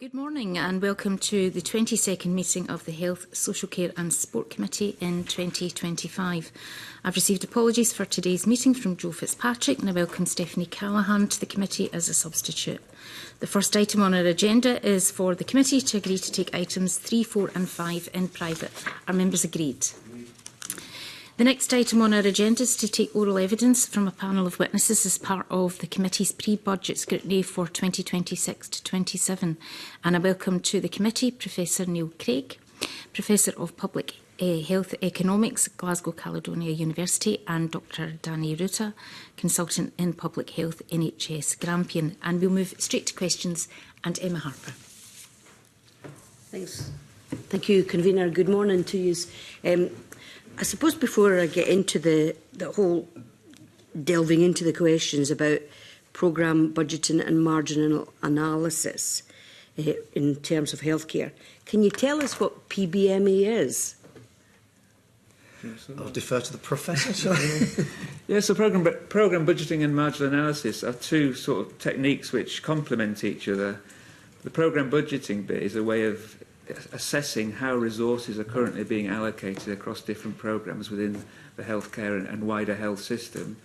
Good morning and welcome to the 22nd meeting of the Health, Social Care and Sport Committee in 2025. I've received apologies for today's meeting from Joe Fitzpatrick and I welcome Stephanie Callaghan to the committee as a substitute. The first item on our agenda is for the committee to agree to take items 3, 4 and 5 in private. Are members agreed? The next item on our agenda is to take oral evidence from a panel of witnesses as part of the committee's pre-budget scrutiny for 2026 to 27. And I welcome to the committee Professor Neil Craig, Professor of Public Health Economics, Glasgow Caledonia University, and Dr Danny Ruta, Consultant in Public Health, NHS Grampian. And we'll move straight to questions. And Emma Harper. Thanks. Thank you, Convener. Good morning to you. I suppose before I get into the whole delving into the questions about programme budgeting and marginal analysis in terms of healthcare, can you tell us what PBME is? I'll defer to the Professor, shall I? Yeah, so programme budgeting and marginal analysis are two sort of techniques which complement each other. The programme budgeting bit is a way of assessing how resources are currently being allocated across different programmes within the healthcare and wider health system.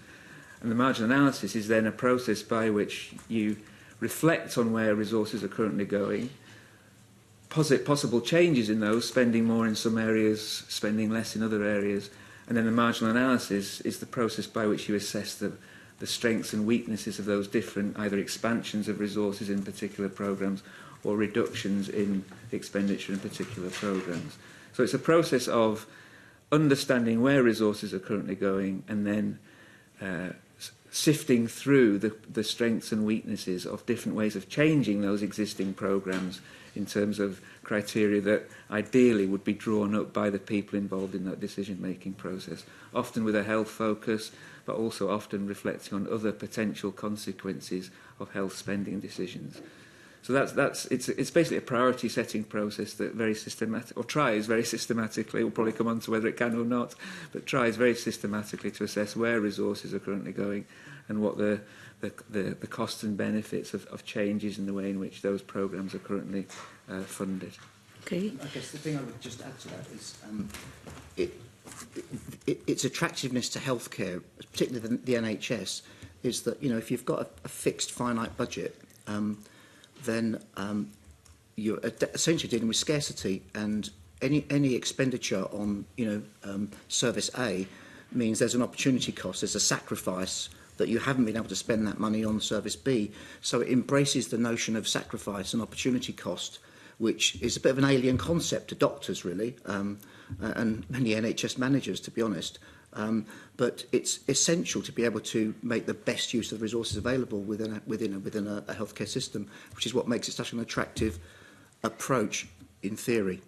And the marginal analysis is then a process by which you reflect on where resources are currently going, posit possible changes in those, spending more in some areas, spending less in other areas, and then the marginal analysis is the process by which you assess the strengths and weaknesses of those different either expansions of resources in particular programmes or reductions in expenditure in particular programmes. So it's a process of understanding where resources are currently going and then sifting through the strengths and weaknesses of different ways of changing those existing programmes in terms of criteria that ideally would be drawn up by the people involved in that decision-making process, often with a health focus, but also often reflecting on other potential consequences of health spending decisions. So it's basically a priority setting process that very systematic, or tries very systematically, we'll probably come on to whether it can or not, but tries very systematically to assess where resources are currently going and what the costs and benefits of changes in the way in which those programmes are currently funded. Okay. I guess the thing I would just add to that is its attractiveness to healthcare, particularly the NHS, is that, you know, if you've got a fixed finite budget, then you're essentially dealing with scarcity, and any expenditure on service A means there's an opportunity cost, there's a sacrifice that you haven't been able to spend that money on service B. So it embraces the notion of sacrifice and opportunity cost, which is a bit of an alien concept to doctors really, and many NHS managers, to be honest. But it's essential to be able to make the best use of the resources available within a healthcare system, which is what makes it such an attractive approach in theory.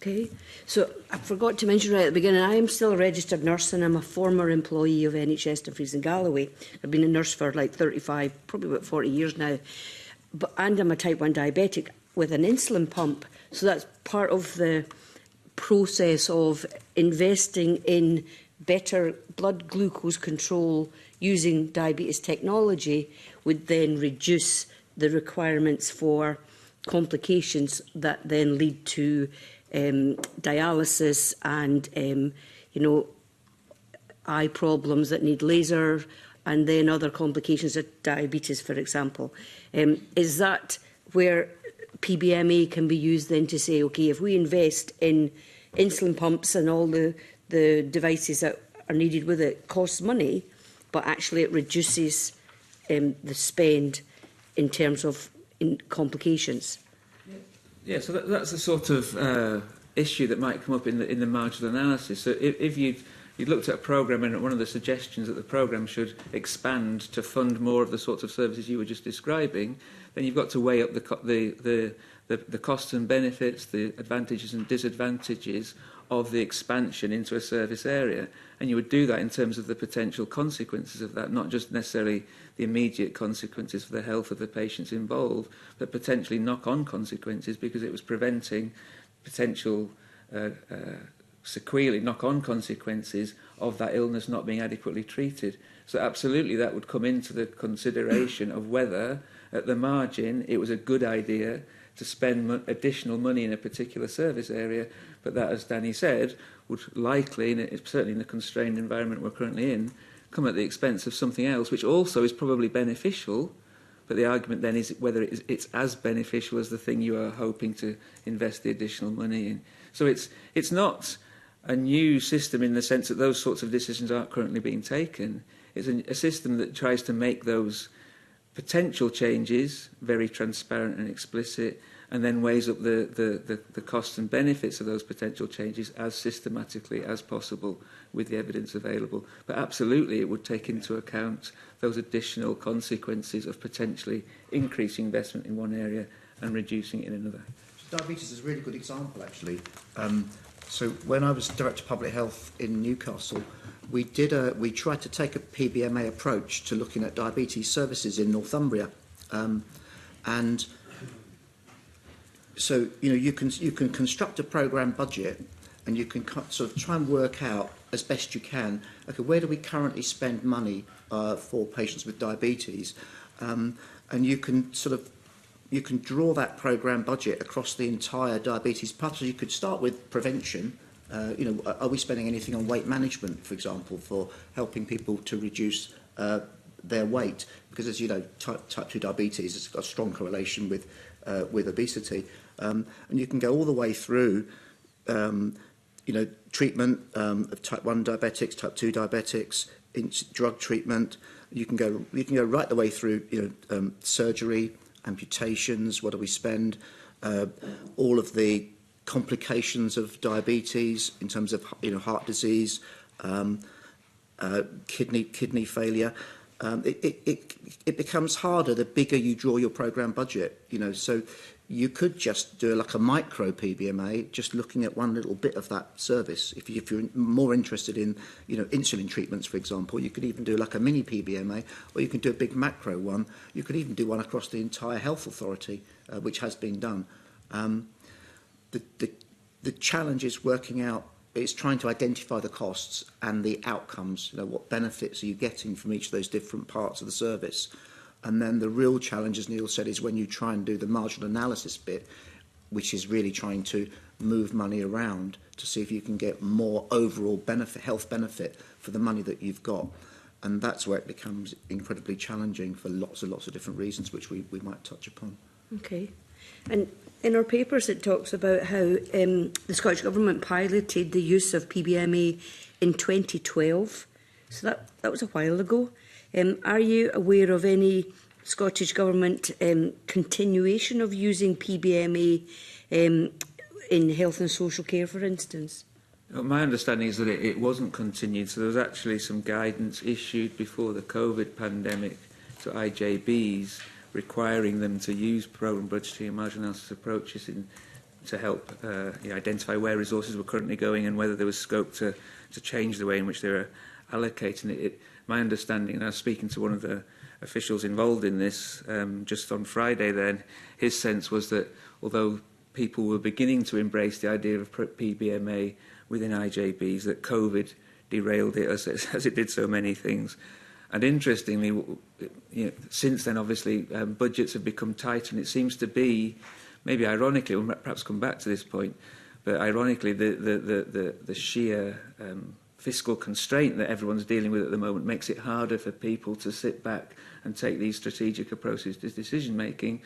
Okay, so I forgot to mention right at the beginning, I am still a registered nurse and I'm a former employee of NHS Dumfries and Galloway. I've been a nurse for like 35, probably about 40 years now, and I'm a type 1 diabetic with an insulin pump, so that's part of the process of investing in better blood glucose control using diabetes technology would then reduce the requirements for complications that then lead to dialysis and eye problems that need laser and then other complications of diabetes, for example. Is that where PBMA can be used then to say, okay, if we invest in insulin pumps and all the devices that are needed with it costs money, but actually it reduces the spend in terms of complications? Yeah, so that's a sort of issue that might come up in the marginal analysis. So if you'd looked at a programme and one of the suggestions that the programme should expand to fund more of the sorts of services you were just describing, then you've got to weigh up the costs and benefits, the advantages and disadvantages of the expansion into a service area. And you would do that in terms of the potential consequences of that, not just necessarily the immediate consequences for the health of the patients involved, but potentially knock-on consequences because it was preventing potential sequelae, knock-on consequences of that illness not being adequately treated. So absolutely that would come into the consideration of whether, at the margin, it was a good idea to spend additional money in a particular service area, but that, as Danny said, would likely, certainly in the constrained environment we're currently in, come at the expense of something else, which also is probably beneficial, but the argument then is whether it's as beneficial as the thing you are hoping to invest the additional money in. So it's not a new system in the sense that those sorts of decisions aren't currently being taken. It's a system that tries to make those potential changes very transparent and explicit, and then weighs up the costs and benefits of those potential changes as systematically as possible with the evidence available. But absolutely it would take into account those additional consequences of potentially increasing investment in one area and reducing it in another. Diabetes is a really good example, actually. So when I was Director of Public Health in Newcastle, we tried to take a PBMA approach to looking at diabetes services in Northumbria, and so you can construct a programme budget, and you can sort of try and work out as best you can, okay, where do we currently spend money for patients with diabetes, and you can draw that programme budget across the entire diabetes path. So you could start with prevention. Are we spending anything on weight management, for example, for helping people to reduce their weight? Because, as you know, type 2 diabetes has got a strong correlation with obesity. And you can go all the way through, treatment of type 1 diabetics, type 2 diabetics, drug treatment. You can go right the way through, surgery, amputations. What do we spend? All of the complications of diabetes in terms of heart disease, kidney failure. It becomes harder the bigger you draw your programme budget. So you could just do like a micro PBMA, just looking at one little bit of that service. If you're more interested in insulin treatments, for example, you could even do like a mini PBMA, or you can do a big macro one. You could even do one across the entire health authority, which has been done. The challenge is trying to identify the costs and the outcomes. What benefits are you getting from each of those different parts of the service? And then the real challenge, as Neil said, is when you try and do the marginal analysis bit, which is really trying to move money around to see if you can get more overall health benefit for the money that you've got. And that's where it becomes incredibly challenging for lots and lots of different reasons, which we might touch upon. Okay. And in our papers, it talks about how the Scottish Government piloted the use of PBMA in 2012. So that was a while ago. Are you aware of any Scottish Government continuation of using PBMA in health and social care, for instance? My understanding is that it wasn't continued, so there was actually some guidance issued before the COVID pandemic to IJBs requiring them to use programme budgeting and marginal analysis approaches to help identify where resources were currently going and whether there was scope to change the way in which they were allocating it. My understanding, and I was speaking to one of the officials involved in this just on Friday then, his sense was that although people were beginning to embrace the idea of PBMA within IJBs, that COVID derailed it as it did so many things. And interestingly, since then, obviously, budgets have become tighter, and it seems to be, maybe ironically, we'll perhaps come back to this point, but ironically, the sheer fiscal constraint that everyone's dealing with at the moment makes it harder for people to sit back and take these strategic approaches to decision-making.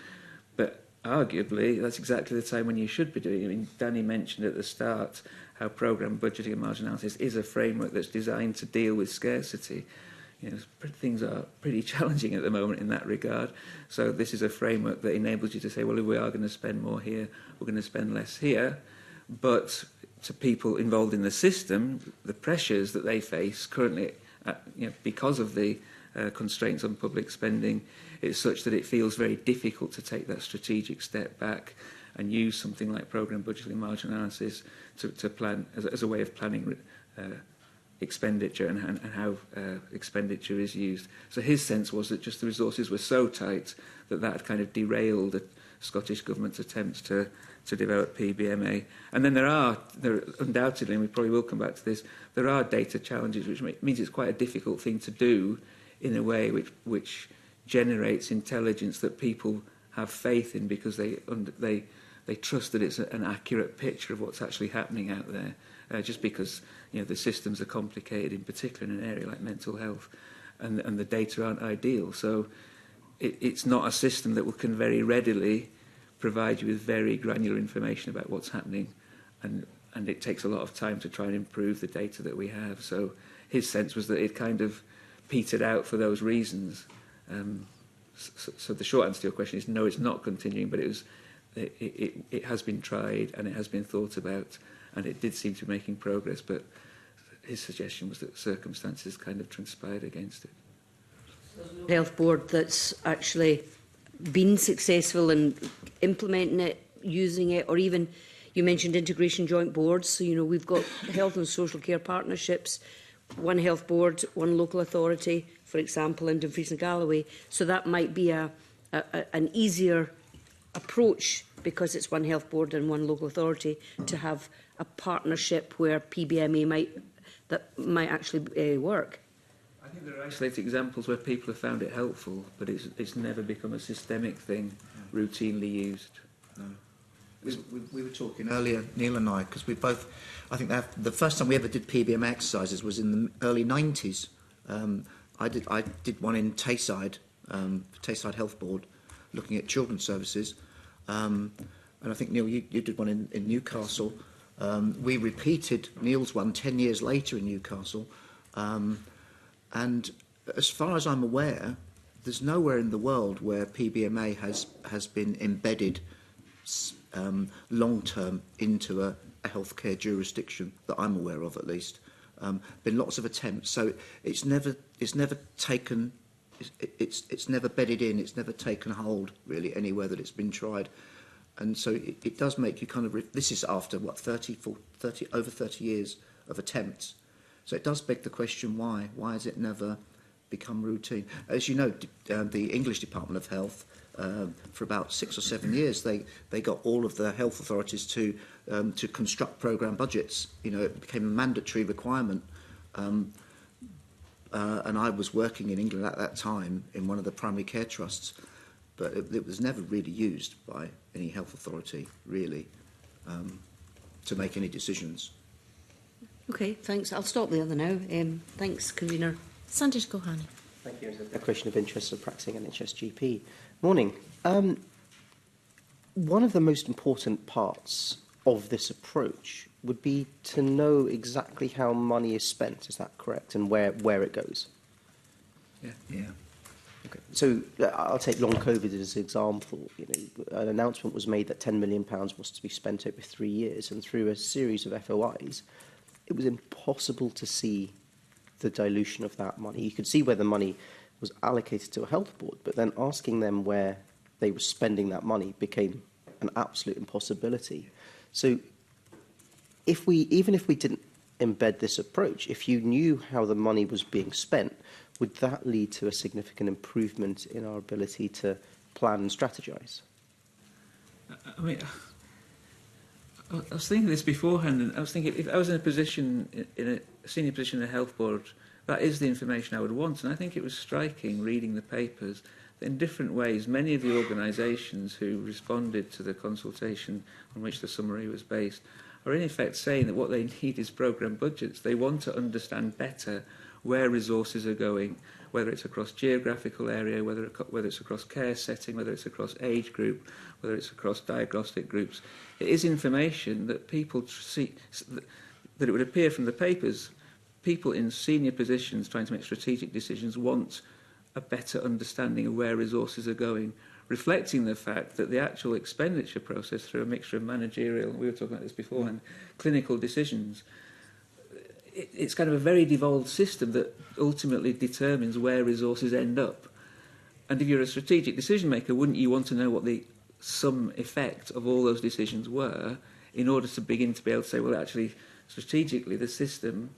But arguably, that's exactly the time when you should be doing it. I mean, Danny mentioned at the start how programme budgeting and margin analysis is a framework that's designed to deal with scarcity. Things are pretty challenging at the moment in that regard. So this is a framework that enables you to say, well, if we are going to spend more here, we're going to spend less here. But to people involved in the system, the pressures that they face currently, because of the constraints on public spending, it's such that it feels very difficult to take that strategic step back and use something like programme budgeting and margin analysis to plan as a way of planning expenditure and how expenditure is used. So his sense was that just the resources were so tight that had kind of derailed the Scottish Government's attempts to develop PBMA. And then there are undoubtedly, and we probably will come back to this, there are data challenges, which means it's quite a difficult thing to do in a way which generates intelligence that people have faith in because they trust that it's an accurate picture of what's actually happening out there. Just because the systems are complicated, in particular in an area like mental health, and the data aren't ideal. So it's not a system that can very readily provide you with very granular information about what's happening, and it takes a lot of time to try and improve the data that we have. So his sense was that it kind of petered out for those reasons. So the short answer to your question is no, it's not continuing, but it has been tried and it has been thought about, and it did seem to be making progress, but his suggestion was that circumstances kind of transpired against it. Health board that's actually been successful in implementing it, using it, or even you mentioned integration joint boards. So, we've got health and social care partnerships, one health board, one local authority, for example, in Dumfries and Galloway. So that might be an easier approach because it's one health board and one local authority to have a partnership where PBMA might actually work. I think there are isolated examples where people have found it helpful, but it's never become a systemic thing, routinely used. No. We were talking earlier, Neil and I, because we both, I think the first time we ever did PBM exercises was in the early 90s. I did one in Tayside, Tayside Health Board, looking at children's services. And I think, Neil, you did one in Newcastle. We repeated Neil's one 10 years later in Newcastle. And as far as I'm aware, there's nowhere in the world where PBMA has been embedded long-term into a healthcare jurisdiction that I'm aware of, at least. Been lots of attempts, so it's never taken. It's never bedded in. It's never taken hold really anywhere that it's been tried, and so it does make you kind of. This is after what 30 over 30 years of attempts, so it does beg the question why has it never become routine? As you know, the English Department of Health. For about 6 or 7 years, they got all of the health authorities to construct programme budgets. It became a mandatory requirement. And I was working in England at that time in one of the primary care trusts, but it was never really used by any health authority, really, to make any decisions. Okay, thanks. I'll stop there now. Thanks, convener. Sandesh Gohani. Thank you. A question of interest of practicing NHS GP. Morning. One of the most important parts of this approach would be to know exactly how money is spent. Is that correct? And where it goes? Yeah. Okay. So I'll take long COVID as an example. An announcement was made that £10 million was to be spent over 3 years, and through a series of FOIs, it was impossible to see the dilution of that money. You could see where the money was allocated to a health board, but then asking them where they were spending that money became an absolute impossibility. So even if we didn't embed this approach, if you knew how the money was being spent, would that lead to a significant improvement in our ability to plan and strategise? I mean, I was thinking this beforehand, and I was thinking if I was in a senior position in a health board, that is the information I would want. And I think it was striking, reading the papers, that in different ways, many of the organisations who responded to the consultation on which the summary was based are in effect saying that what they need is programme budgets. They want to understand better where resources are going, whether it's across geographical area, whether it's across care setting, whether it's across age group, whether it's across diagnostic groups. It is information that people see, that it would appear from the papers, people in senior positions trying to make strategic decisions want a better understanding of where resources are going, reflecting the fact that the actual expenditure process through a mixture of managerial, we were talking about this before, and clinical decisions, it's kind of a very devolved system that ultimately determines where resources end up. And if you're a strategic decision maker, wouldn't you want to know what the sum effect of all those decisions were in order to begin to be able to say, well, actually, strategically, the system,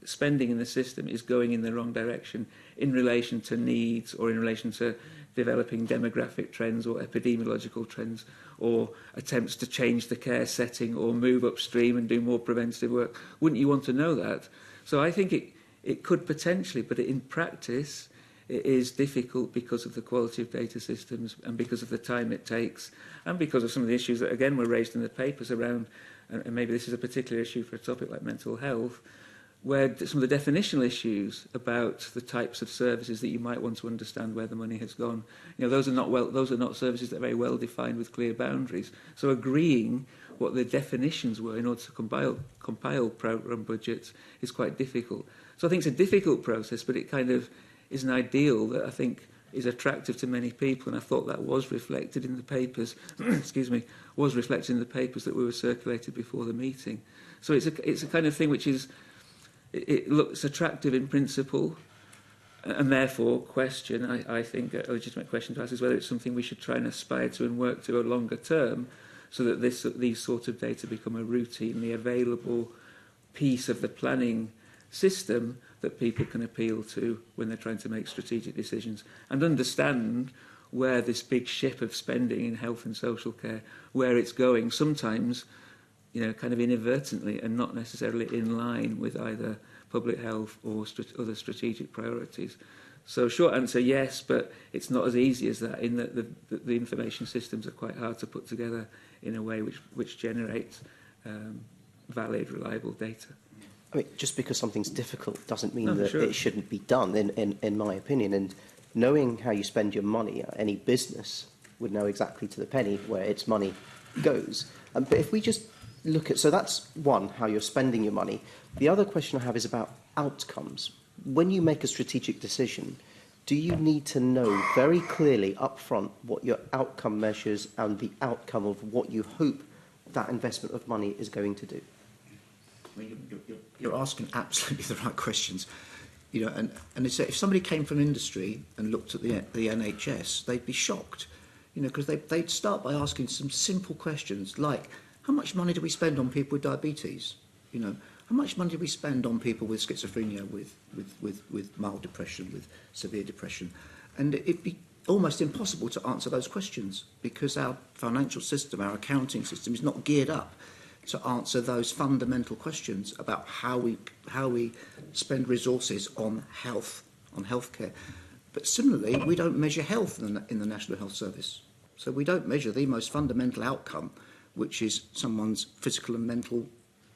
spending in the system is going in the wrong direction in relation to needs or in relation to developing demographic trends or epidemiological trends or attempts to change the care setting or move upstream and do more preventative work. Wouldn't you want to know that? So I think it could potentially, but in practice, it is difficult because of the quality of data systems and because of the time it takes and because of some of the issues that, again, were raised in the papers around, and maybe this is a particular issue for a topic like mental health, where some of the definitional issues about the types of services that you might want to understand where the money has gone, those are not services that are very well defined with clear boundaries. So agreeing what the definitions were in order to compile programme budgets is quite difficult. So I think it's a difficult process, but it kind of is an ideal that I think is attractive to many people, and I thought that was reflected in the papers, was reflected in the papers that were circulated before the meeting. So it's a kind of thing which is, it looks attractive in principle, and therefore I think a legitimate question to ask is whether it's something we should try and aspire to and work to a longer term, so that these sort of data become a routinely available piece of the planning system that people can appeal to when they're trying to make strategic decisions and understand where this big ship of spending in health and social care, where it's going, sometimes, kind of inadvertently and not necessarily in line with either public health or other strategic priorities. So short answer, yes, but it's not as easy as that, in that the information systems are quite hard to put together in a way which generates valid, reliable data. I mean, just because something's difficult doesn't mean that it shouldn't be done, in my opinion. And knowing how you spend your money, any business would know exactly to the penny where its money goes. But if we just look at, so that's one, how you're spending your money. The other question I have is about outcomes. When you make a strategic decision, do you need to know very clearly up front what your outcome measures and the outcome of what you hope that investment of money is going to do? I mean, you're asking absolutely the right questions. And it's, if somebody came from industry and looked at the NHS, they'd be shocked, because they'd start by asking some simple questions like, how much money do we spend on people with diabetes? How much money do we spend on people with schizophrenia, with mild depression, with severe depression? And it'd be almost impossible to answer those questions because our financial system, our accounting system is not geared up to answer those fundamental questions about how we spend resources on health, on healthcare. But similarly, we don't measure health in the National Health Service. So we don't measure the most fundamental outcome, which is someone's physical and mental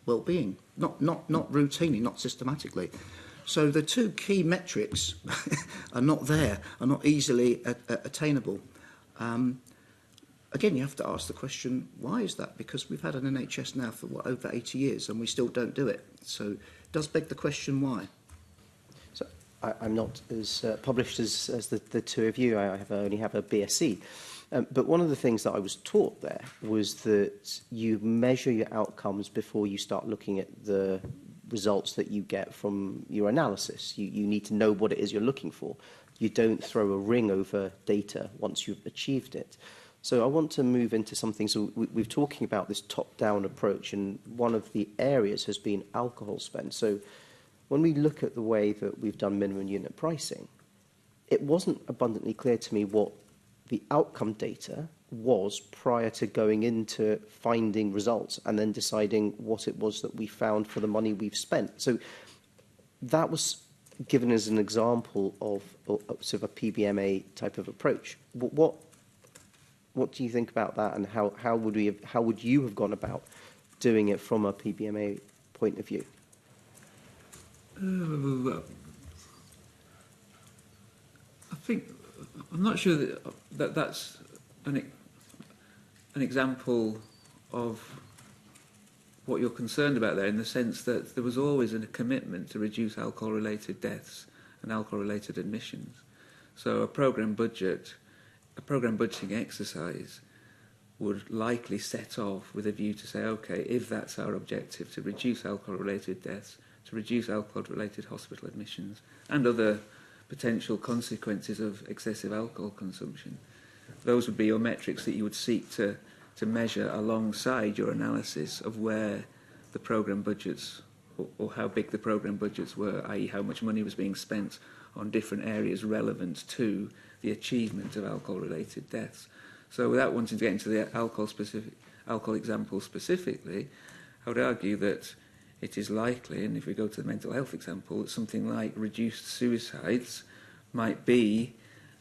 well-being, not routinely, not systematically. So the two key metrics are not there, are not easily attainable. Again, you have to ask the question, why is that? Because we've had an NHS now for, over 80 years and we still don't do it. So it does beg the question, why? So I'm not as published as the two of you. I only have a BSc. But one of the things that I was taught there was that you measure your outcomes before you start looking at the results that you get from your analysis. You need to know what it is you're looking for. You don't throw a ring over data once you've achieved it. So I want to move into something. So we're talking about this top-down approach, and one of the areas has been alcohol spend. So when we look at the way that we've done minimum unit pricing, it wasn't abundantly clear to me what the outcome data was prior to going into finding results and then deciding what it was that we found for the money we've spent. So that was given as an example of sort of a PBMA type of approach. What do you think about that, and how would you have gone about doing it from a PBMA point of view? I think I'm not sure that that's an example of what you're concerned about there, in the sense that there was always a commitment to reduce alcohol-related deaths and alcohol-related admissions. So a programme budgeting exercise would likely set off with a view to say, OK, if that's our objective, to reduce alcohol-related deaths, to reduce alcohol-related hospital admissions, and other potential consequences of excessive alcohol consumption, those would be your metrics that you would seek to measure alongside your analysis of where the programme budgets, or how big the programme budgets were, i.e. how much money was being spent on different areas relevant to the achievement of alcohol-related deaths. So without wanting to get into the alcohol example specifically, I would argue that it is likely, and if we go to the mental health example, that something like reduced suicides might be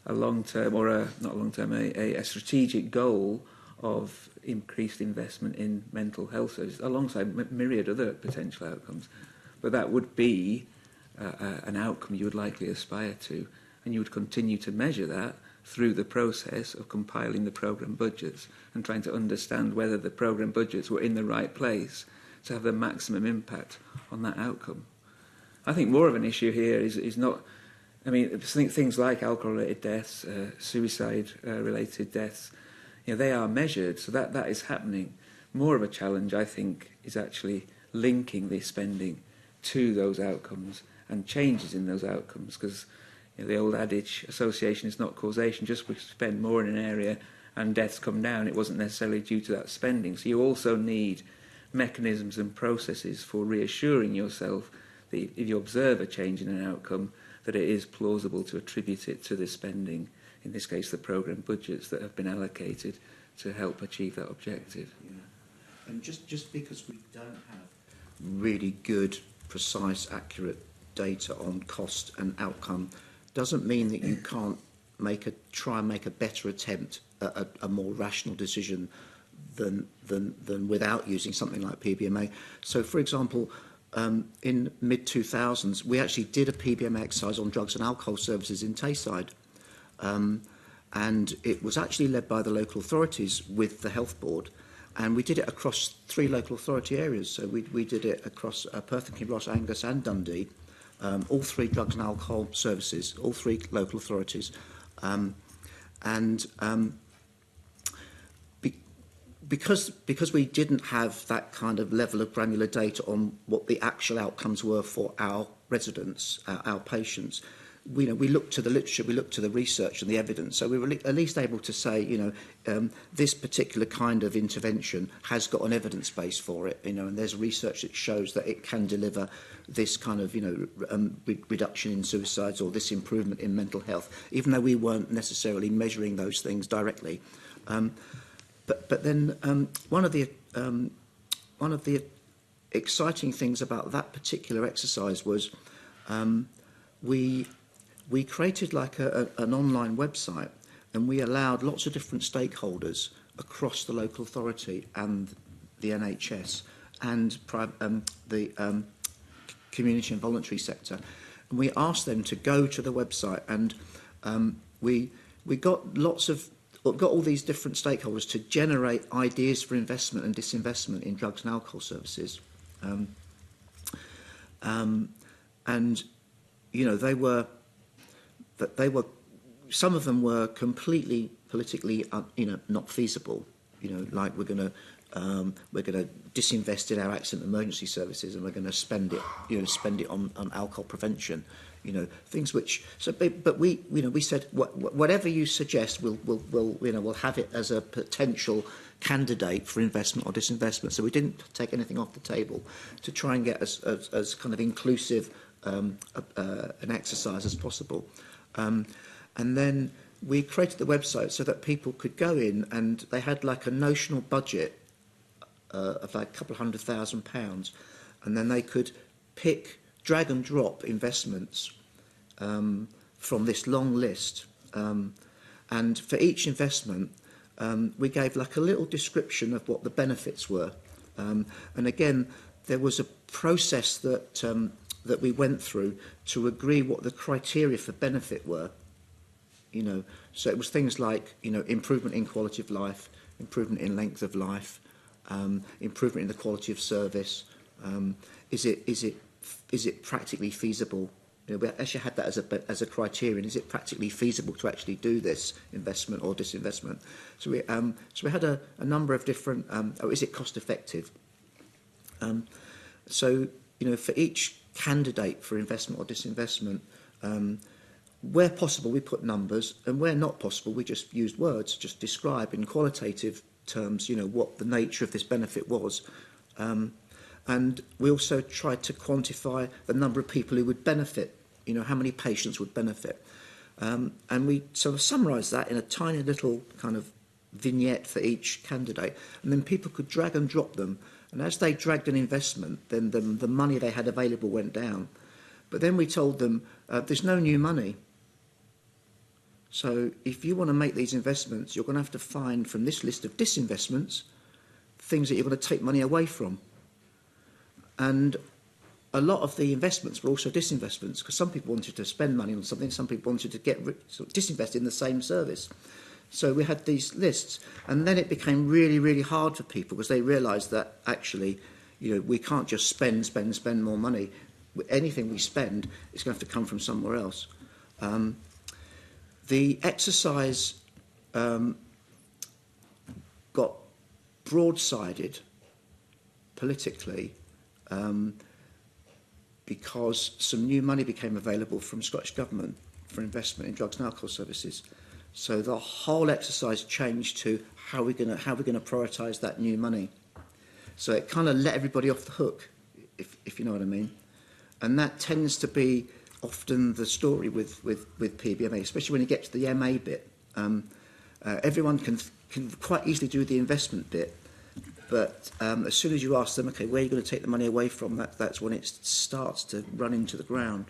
a long-term, or not a long-term, a strategic goal of increased investment in mental health services, alongside myriad other potential outcomes. But that would be an outcome you would likely aspire to, and you would continue to measure that through the process of compiling the programme budgets and trying to understand whether the programme budgets were in the right place to have the maximum impact on that outcome. I think more of an issue here is not, I mean, things like alcohol-related deaths, suicide-related deaths, they are measured, so that is happening. More of a challenge, I think, is actually linking this spending to those outcomes and changes in those outcomes, because the old adage, association is not causation. Just because we spend more in an area and deaths come down, it wasn't necessarily due to that spending. So you also need mechanisms and processes for reassuring yourself that if you observe a change in an outcome, that it is plausible to attribute it to the spending, in this case the programme budgets that have been allocated to help achieve that objective. Yeah. And just because we don't have really good, precise, accurate data on cost and outcome doesn't mean that you can't try and make a better attempt at a more rational decision than without using something like PBMA. So, for example, in mid-2000s, we actually did a PBMA exercise on drugs and alcohol services in Tayside. And it was actually led by the local authorities with the health board. And we did it across 3 local authority areas. So we did it across Perth, Kinross, Angus and Dundee. All 3 drugs and alcohol services, all 3 local authorities. Because we didn't have that kind of level of granular data on what the actual outcomes were for our residents, our patients, we looked to the literature, we looked to the research and the evidence. So we were at least able to say, this particular kind of intervention has got an evidence base for it, and there's research that shows that it can deliver this kind of, reduction in suicides or this improvement in mental health, even though we weren't necessarily measuring those things directly. But then one of the exciting things about that particular exercise was we created like an online website, and we allowed lots of different stakeholders across the local authority and the NHS and the community and voluntary sector, and we asked them to go to the website, and we got all these different stakeholders to generate ideas for investment and disinvestment in drugs and alcohol services. And they were some of them were completely politically not feasible. Like we're going to disinvest in our accident emergency services, and we're going to spend it on alcohol prevention. Things which. So, but we said whatever you suggest, we'll have it as a potential candidate for investment or disinvestment. So we didn't take anything off the table to try and get as kind of inclusive an exercise as possible. And then we created the website so that people could go in, and they had like a notional budget of like a couple of £100,000, and then they could drag and drop investments from this long list. And for each investment, we gave like a little description of what the benefits were. And again, there was a process that we went through to agree what the criteria for benefit were. So it was things like, improvement in quality of life, improvement in length of life, improvement in the quality of service. Is it practically feasible? We actually had that as a criterion. Is it practically feasible to actually do this investment or disinvestment? So we had a number of different. Is it cost effective? So for each candidate for investment or disinvestment, where possible we put numbers, and where not possible we just used words, just describe in qualitative terms, what the nature of this benefit was. And we also tried to quantify the number of people who would benefit, how many patients would benefit. And we sort of summarised that in a tiny little kind of vignette for each candidate, and then people could drag and drop them. And as they dragged an investment, then the money they had available went down. But then we told them, there's no new money. So if you want to make these investments, you're going to have to find from this list of disinvestments things that you're going to take money away from. And a lot of the investments were also disinvestments, because some people wanted to spend money on something, some people wanted to disinvest in the same service. So we had these lists, and then it became really, really hard for people because they realised that actually, we can't just spend more money. Anything we spend is going to have to come from somewhere else. The exercise got broadsided politically because some new money became available from Scottish Government for investment in drugs and alcohol services. So the whole exercise changed to how we're going to prioritise that new money. So it kind of let everybody off the hook, if you know what I mean. And that tends to be often the story with PBMA, especially when you get to the MA bit. Everyone can quite easily do the investment bit, but as soon as you ask them, okay, where are you going to take the money away from, that's when it starts to run into the ground.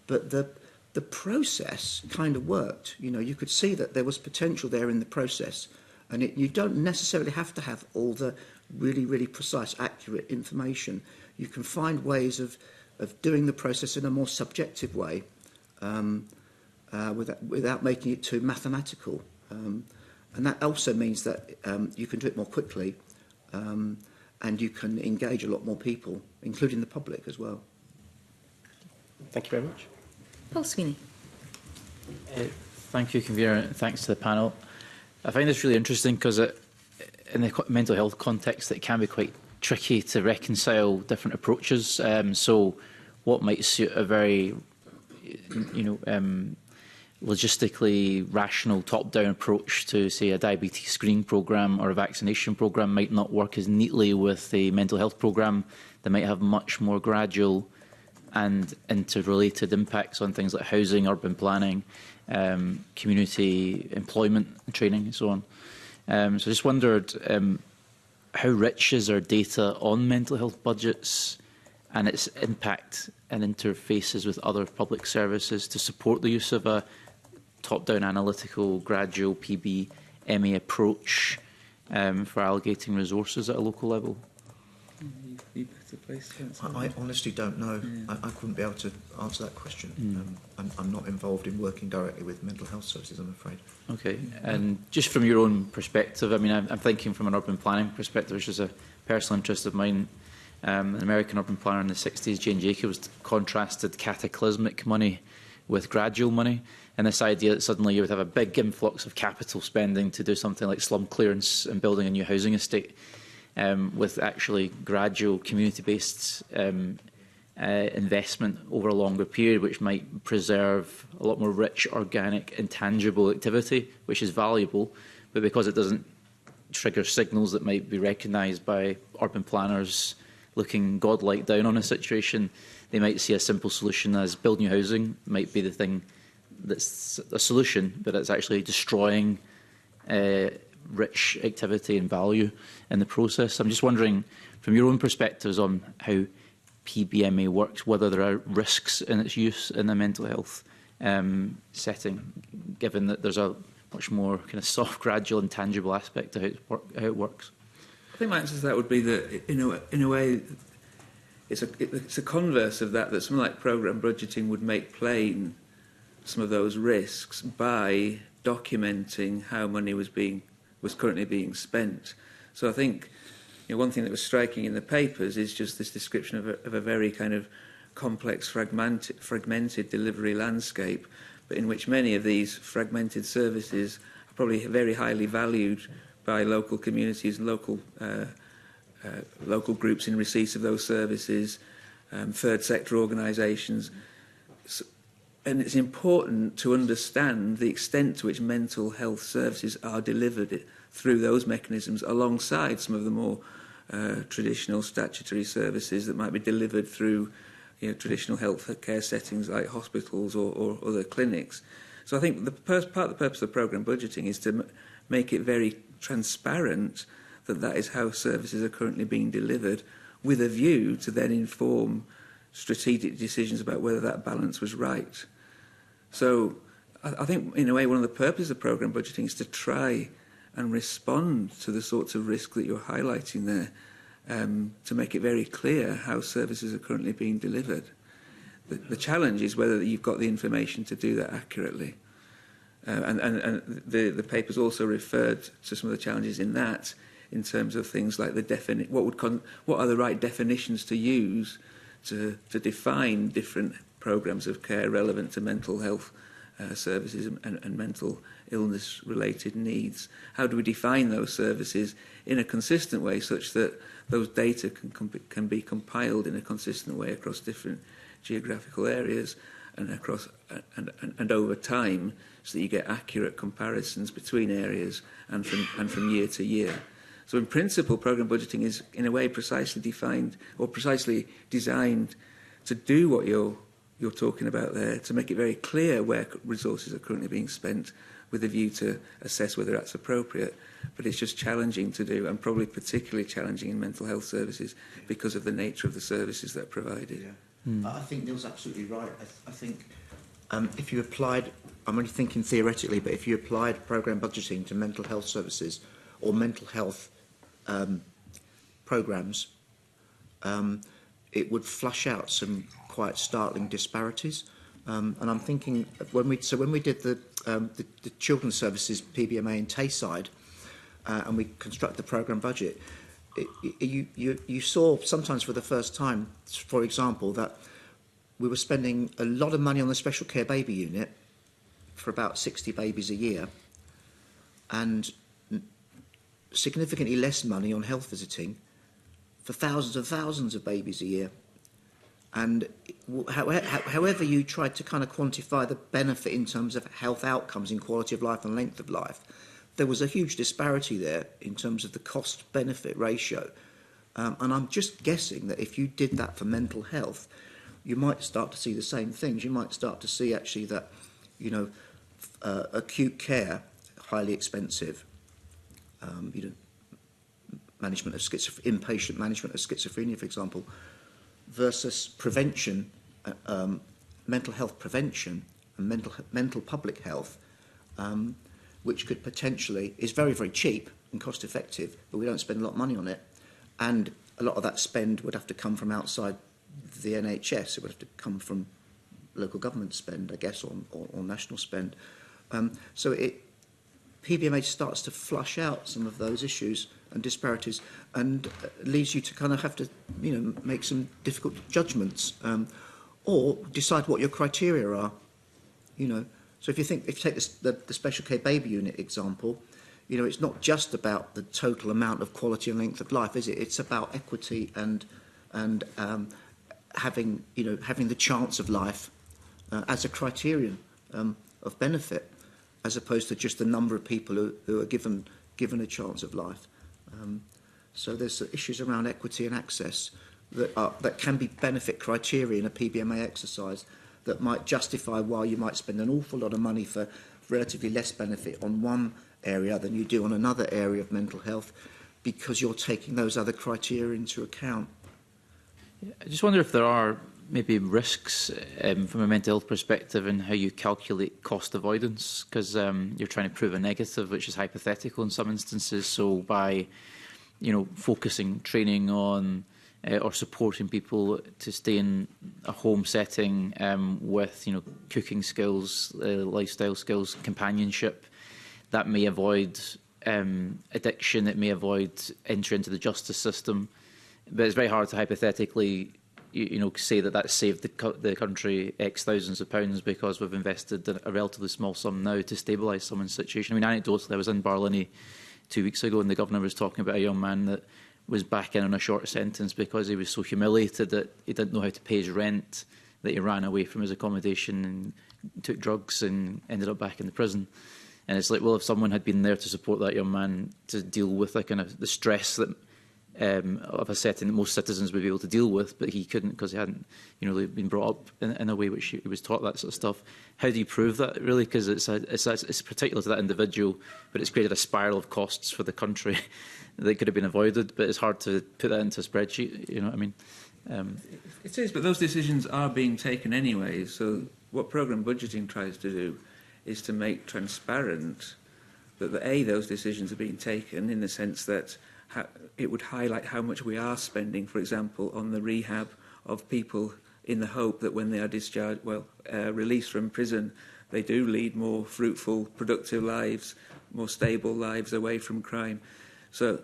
But the process kind of worked. You could see that there was potential there in the process, and you don't necessarily have to have all the really, really precise, accurate information. You can find ways of doing the process in a more subjective way without making it too mathematical. And that also means that you can do it more quickly and you can engage a lot more people, including the public as well. Thank you very much. Paul Sweeney. Thank you, Convener, and thanks to the panel. I find this really interesting because in the mental health context, it can be quite tricky to reconcile different approaches. So what might suit a very, logistically rational top-down approach to, say, a diabetes screening programme or a vaccination programme might not work as neatly with a mental health programme that might have much more gradual and interrelated impacts on things like housing, urban planning, community employment and training and so on. So I just wondered, how rich is our data on mental health budgets and its impact and interfaces with other public services to support the use of a top-down analytical, gradual PBMA approach for allocating resources at a local level? I honestly don't know. Yeah. I couldn't be able to answer that question. I'm not involved in working directly with mental health services, I'm afraid. Okay, and just from your own perspective, I mean, I'm thinking from an urban planning perspective, which is a personal interest of mine. An American urban planner in the 60s, Jane Jacobs, contrasted cataclysmic money with gradual money, and this idea that suddenly you would have a big influx of capital spending to do something like slum clearance and building a new housing estate, with actually gradual community-based investment over a longer period, which might preserve a lot more rich, organic, intangible activity, which is valuable, but because it doesn't trigger signals that might be recognised by urban planners looking godlike down on a situation, they might see a simple solution as build new housing might be the thing that's a solution, but it's actually destroying rich activity and value in the process. I'm just wondering, from your own perspectives on how PBMA works, whether there are risks in its use in a mental health setting, given that there's a much more kind of soft, gradual, and tangible aspect to how it works. I think my answer to that would be that, in a way, it's a converse of that something like programme budgeting would make plain some of those risks by documenting how money was currently being spent. So I think one thing that was striking in the papers is just this description of a very kind of complex, fragmented delivery landscape, but in which many of these fragmented services are probably very highly valued by local communities and local groups in receipt of those services, third sector organisations. And it's important to understand the extent to which mental health services are delivered through those mechanisms alongside some of the more traditional statutory services that might be delivered through traditional health care settings like hospitals or other clinics. So I think part of the purpose of programme budgeting is to make it very transparent that is how services are currently being delivered, with a view to then inform strategic decisions about whether that balance was right. So I think, in a way, one of the purposes of programme budgeting is to try and respond to the sorts of risk that you're highlighting there, to make it very clear how services are currently being delivered. The challenge is whether you've got the information to do that accurately. And the paper's also referred to some of the challenges in that, in terms of things like what are the right definitions to use to define different programmes of care relevant to mental health services and mental illness-related needs. How do we define those services in a consistent way, such that those data can be compiled in a consistent way across different geographical areas and across and over time, so that you get accurate comparisons between areas and from year to year. So in principle, programme budgeting is in a way precisely defined or precisely designed to do what you're talking about there, to make it very clear where resources are currently being spent with a view to assess whether that's appropriate. But it's just challenging to do, and probably particularly challenging in mental health services because of the nature of the services that are provided. I think Neil's absolutely right. I think if you applied, I'm only thinking theoretically, but if you applied programme budgeting to mental health services or mental health programmes, it would flush out some quite startling disparities. And I'm thinking when we did the children's services PBMA in Tayside, and we construct the programme budget, you saw sometimes for the first time, for example, that we were spending a lot of money on the special care baby unit for about 60 babies a year, and significantly less money on health visiting for thousands and thousands of babies a year. And however you tried to kind of quantify the benefit in terms of health outcomes in quality of life and length of life, there was a huge disparity there in terms of the cost-benefit ratio. And I'm just guessing that if you did that for mental health, you might start to see the same things. You might start to see actually that, acute care, highly expensive, management of inpatient management of schizophrenia, for example, versus prevention, mental health prevention and mental public health, which could potentially, is very, very cheap and cost effective, but we don't spend a lot of money on it. And a lot of that spend would have to come from outside the NHS. It would have to come from local government spend, I guess, or national spend. So PBMA starts to flush out some of those issues and disparities, and leaves you to kind of have to, make some difficult judgments, or decide what your criteria are. So if you take the special care baby unit example, it's not just about the total amount of quality and length of life, is it? It's about equity and having the chance of life as a criterion of benefit, as opposed to just the number of people who are given a chance of life. So there's issues around equity and access that can be benefit criteria in a PBMA exercise that might justify why you might spend an awful lot of money for relatively less benefit on one area than you do on another area of mental health, because you're taking those other criteria into account. I just wonder if there are maybe risks from a mental health perspective in how you calculate cost avoidance, because you're trying to prove a negative, which is hypothetical in some instances. So by, focusing training on or supporting people to stay in a home setting with, cooking skills, lifestyle skills, companionship, that may avoid addiction, it may avoid entry into the justice system. But it's very hard to hypothetically, say that saved the country X thousands of pounds because we've invested a relatively small sum now to stabilise someone's situation. I mean, anecdotally, I was in Barlinnie 2 weeks ago, and the governor was talking about a young man that was back in on a short sentence because he was so humiliated that he didn't know how to pay his rent, that he ran away from his accommodation and took drugs and ended up back in the prison. And it's like, well, if someone had been there to support that young man to deal with the stress that of a setting that most citizens would be able to deal with, but he couldn't because he hadn't, been brought up in a way which he was taught that sort of stuff. How do you prove that, really? Because it's particular to that individual, but it's created a spiral of costs for the country that could have been avoided. But it's hard to put that into a spreadsheet. You know what I mean? It is, but those decisions are being taken anyway. So what programme budgeting tries to do is to make transparent that, those decisions are being taken, in the sense that it would highlight how much we are spending, for example, on the rehab of people, in the hope that when they are discharged, released from prison, they do lead more fruitful, productive lives, more stable lives away from crime. So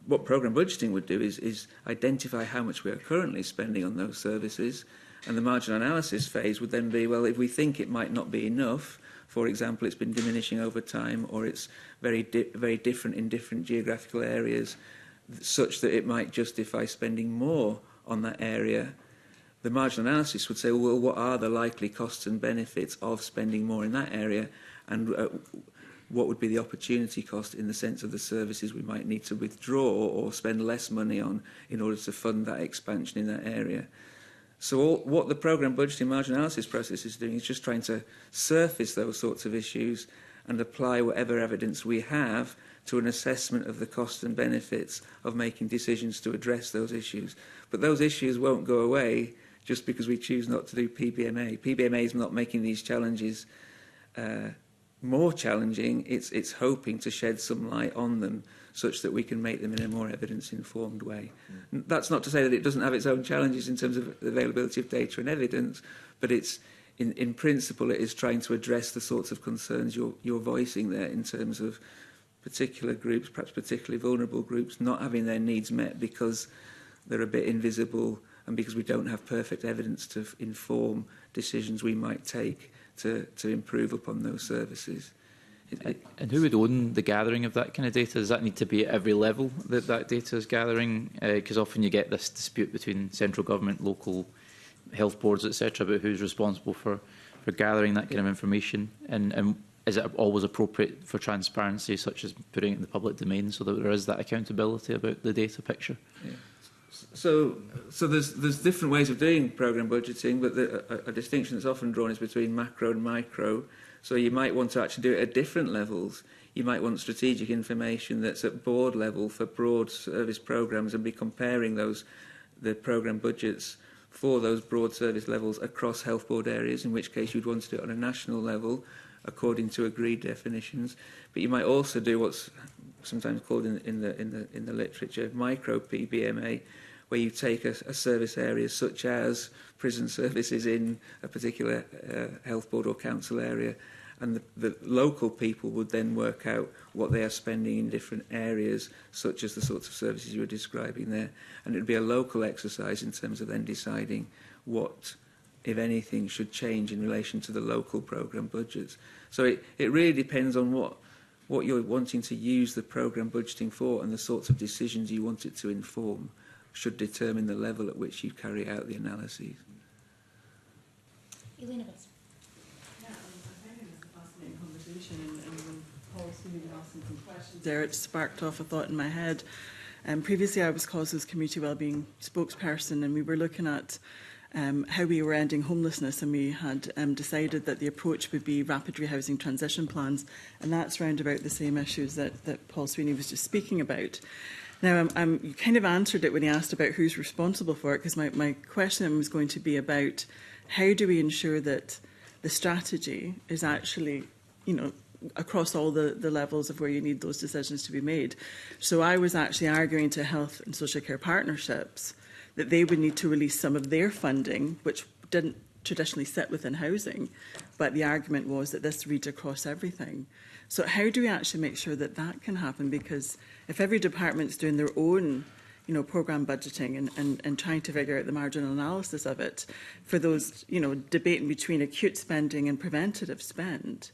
what programme budgeting would do is identify how much we are currently spending on those services, and the marginal analysis phase would then be, well, if we think it might not be enough, for example, it's been diminishing over time, or it's very different in different geographical areas, such that it might justify spending more on that area, the marginal analysis would say, well, what are the likely costs and benefits of spending more in that area, and what would be the opportunity cost in the sense of the services we might need to withdraw or spend less money on in order to fund that expansion in that area. So what the programme budgeting marginal analysis process is doing is just trying to surface those sorts of issues and apply whatever evidence we have to an assessment of the costs and benefits of making decisions to address those issues. But those issues won't go away just because we choose not to do PBMA. PBMA is not making these challenges more challenging. It's hoping to shed some light on them such that we can make them in a more evidence-informed way. That's not to say that it doesn't have its own challenges in terms of the availability of data and evidence, but it's, in principle, it is trying to address the sorts of concerns you're voicing there in terms of particular groups, perhaps particularly vulnerable groups, not having their needs met because they're a bit invisible and because we don't have perfect evidence to inform decisions we might take to improve upon those services. And who would own the gathering of that kind of data? Does that need to be at every level that that data is gathering? Because often you get this dispute between central government, local health boards, etc., about who's responsible for gathering that kind of information. And is it always appropriate for transparency, such as putting it in the public domain, so that there is that accountability about the data picture? Yeah. So there's different ways of doing programme budgeting, but a distinction that's often drawn is between macro and micro. So you might want to actually do it at different levels. You might want strategic information that's at board level for broad service programmes and be comparing the programme budgets for those broad service levels across health board areas, in which case you'd want to do it on a national level according to agreed definitions. But you might also do what's sometimes called in the literature micro PBMA, where you take a service area such as prison services in a particular health board or council area, and the local people would then work out what they are spending in different areas, such as the sorts of services you were describing there. And it would be a local exercise in terms of then deciding what, if anything, should change in relation to the local programme budgets. So it really depends on what you're wanting to use the programme budgeting for, and the sorts of decisions you want it to inform should determine the level at which you carry out the analyses. Elena Best. Yeah, I find it was a fascinating conversation, and when Paul was asking some questions there, it sparked off a thought in my head. Previously, I was CAUSE's community wellbeing spokesperson, and we were looking at how we were ending homelessness, and we had decided that the approach would be rapid rehousing transition plans, and that's round about the same issues that Paul Sweeney was just speaking about. Now, you kind of answered it when he asked about who's responsible for it, because my question was going to be about how do we ensure that the strategy is actually, across all the levels of where you need those decisions to be made. So I was actually arguing to health and social care partnerships that they would need to release some of their funding, which didn't traditionally sit within housing, but the argument was that this reads across everything. So how do we actually make sure that that can happen? Because if every department's doing their own programme budgeting and trying to figure out the marginal analysis of it, for those, debating between acute spending and preventative spend,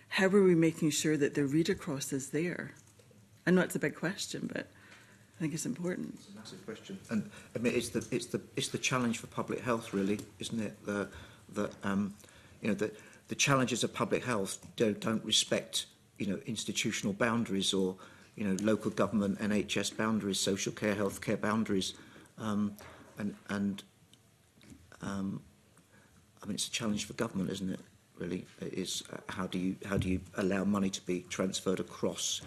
how are we making sure that the read across is there? I know it's a big question, but I think it's important. It's a massive question, and I mean it's the challenge for public health, really, isn't it? The challenges of public health don't respect institutional boundaries or local government, NHS boundaries, social care, healthcare boundaries, I mean it's a challenge for government, isn't it? Really, it is how do you allow money to be transferred across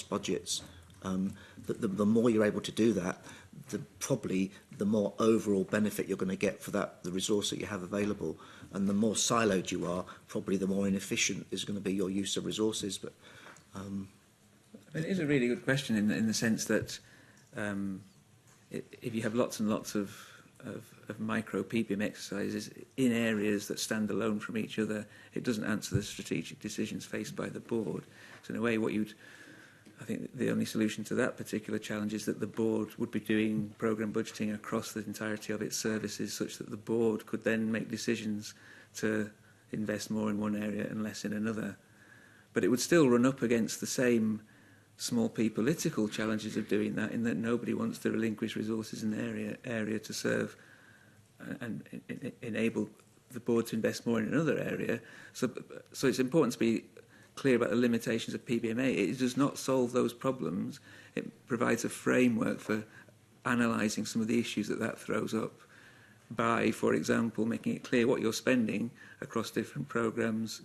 budgets? The more you're able to do that, probably the more overall benefit you're going to get for the resource that you have available. and the more siloed you are, probably the more inefficient is going to be your use of resources. But It is a really good question in the sense that if you have lots and lots of micro PPM exercises in areas that stand alone from each other, it doesn't answer the strategic decisions faced by the board. So in a way, I think the only solution to that particular challenge is that the board would be doing programme budgeting across the entirety of its services, such that the board could then make decisions to invest more in one area and less in another. But it would still run up against the same small p political challenges of doing that, in that nobody wants to relinquish resources in the area to serve and enable the board to invest more in another area. So it's important to be clear about the limitations of PBMA. It does not solve those problems. It provides a framework for analysing some of the issues that throws up by, for example, making it clear what you're spending across different programmes,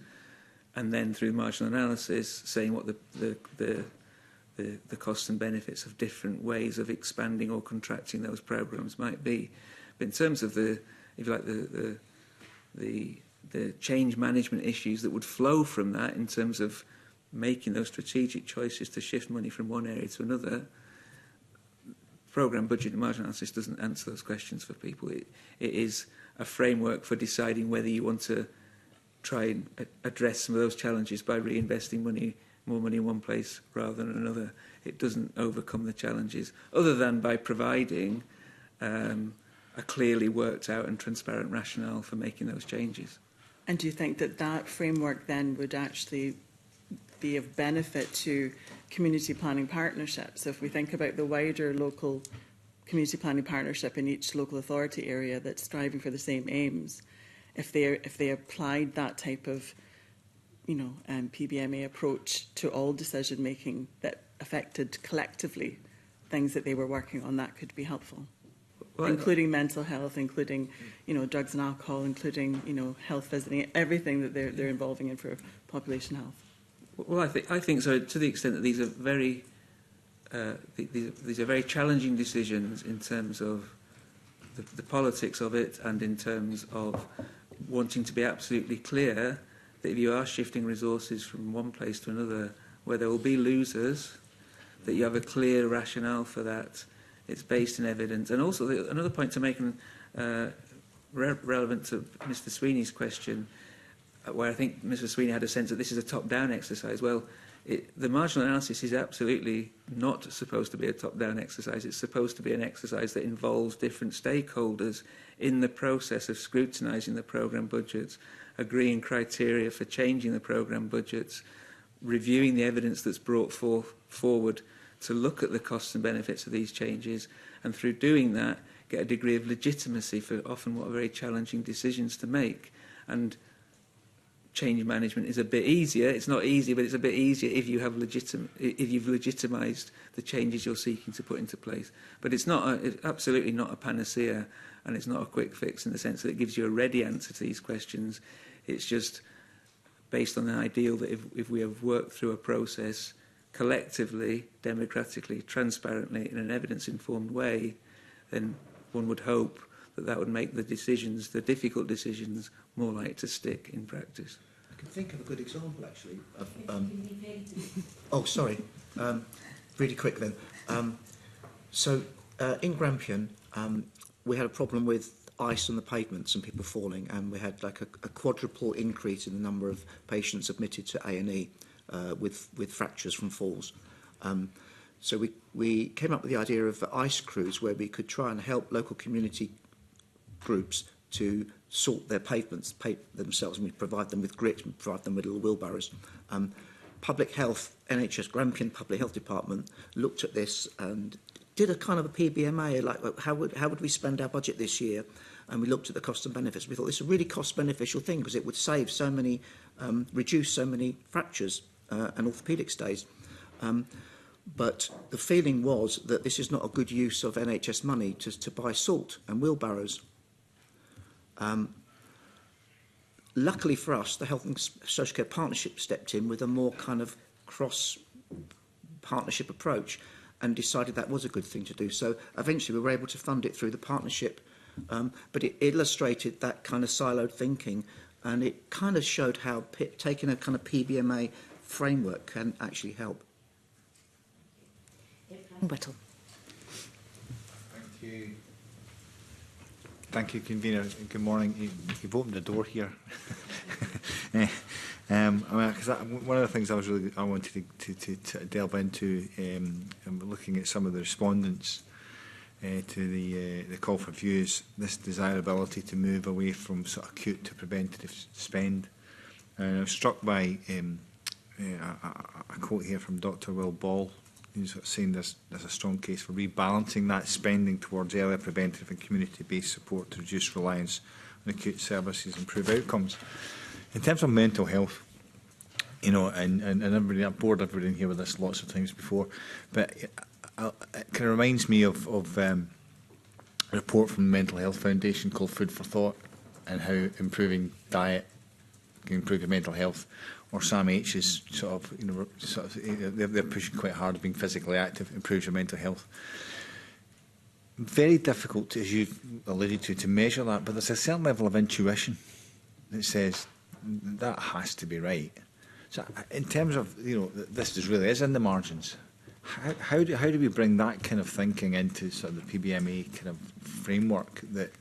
and then through marginal analysis saying what the costs and benefits of different ways of expanding or contracting those programmes might be. But in terms of the change management issues that would flow from that, in terms of making those strategic choices to shift money from one area to another, programme budget and marginal analysis doesn't answer those questions for people. It is a framework for deciding whether you want to try and address some of those challenges by reinvesting more money in one place rather than another. It doesn't overcome the challenges, other than by providing a clearly worked out and transparent rationale for making those changes. And do you think that framework then would actually be of benefit to community planning partnerships? So if we think about the wider local community planning partnership in each local authority area that's striving for the same aims, if they applied that type of PBMA approach to all decision making that affected collectively things that they were working on, that could be helpful. Well, including mental health, including drugs and alcohol, including health visiting, everything that they're involving in for population health. Well, I think so, to the extent that these are very challenging decisions in terms of the politics of it, and in terms of wanting to be absolutely clear that if you are shifting resources from one place to another, where there will be losers, that you have a clear rationale for that. It's based in evidence. And also, another point to make, relevant to Mr. Sweeney's question, where I think Mr. Sweeney had a sense that this is a top-down exercise. Well, the marginal analysis is absolutely not supposed to be a top-down exercise. It's supposed to be an exercise that involves different stakeholders in the process of scrutinising the programme budgets, agreeing criteria for changing the programme budgets, reviewing the evidence that's brought forward to look at the costs and benefits of these changes, and through doing that, get a degree of legitimacy for often what are very challenging decisions to make. And change management is a bit easier. It's not easy, but it's a bit easier if you have if you've legitimised the changes you're seeking to put into place. But it's absolutely not a panacea, and it's not a quick fix in the sense that it gives you a ready answer to these questions. It's just based on the ideal that if we have worked through a process collectively, democratically, transparently, in an evidence-informed way, then one would hope that would make the decisions, the difficult decisions, more likely to stick in practice. I can think of a good example, actually. Sorry. Really quick then. In Grampian, we had a problem with ice on the pavements and people falling, and we had like a quadruple increase in the number of patients admitted to A&E with fractures from falls. So we came up with the idea of ice crews, where we could try and help local community groups to sort their pavements themselves, and we provide them with grit and provide them with little wheelbarrows. Public Health, NHS Grampian Public Health Department looked at this and did a kind of a PBMA, like how would we spend our budget this year? And we looked at the costs and benefits. We thought this is a really cost-beneficial thing because it would save so many, reduce so many fractures and orthopaedic stays. But the feeling was that this is not a good use of NHS money to buy salt and wheelbarrows. Luckily for us, the Health and Social Care Partnership stepped in with a more kind of cross-partnership approach and decided that was a good thing to do. So eventually we were able to fund it through the partnership But it illustrated that kind of siloed thinking, and it kind of showed how taking a kind of PBMA framework can actually help. Whittle. Thank you. Thank you, Convener. Good morning. You've opened the door here. One of the things I wanted to delve into, looking at some of the respondents to the call for views, this desirability to move away from sort of acute to preventative spend. And I was struck by a quote here from Dr. Will Ball, who's saying there's a strong case for rebalancing that spending towards earlier preventative and community-based support to reduce reliance on acute services and improve outcomes. In terms of mental health, you know, and everybody, I've bored everybody in here with this lots of times before, but it kind of reminds me of a report from the Mental Health Foundation called Food for Thought, and how improving diet can improve your mental health. Or Sam H's they're pushing quite hard, being physically active improves your mental health. Very difficult, as you alluded to measure that, but there's a certain level of intuition that says that has to be right. So, in terms of, you know, this really is in the margins. How do we bring that kind of thinking into sort of the PBMA kind of framework? That,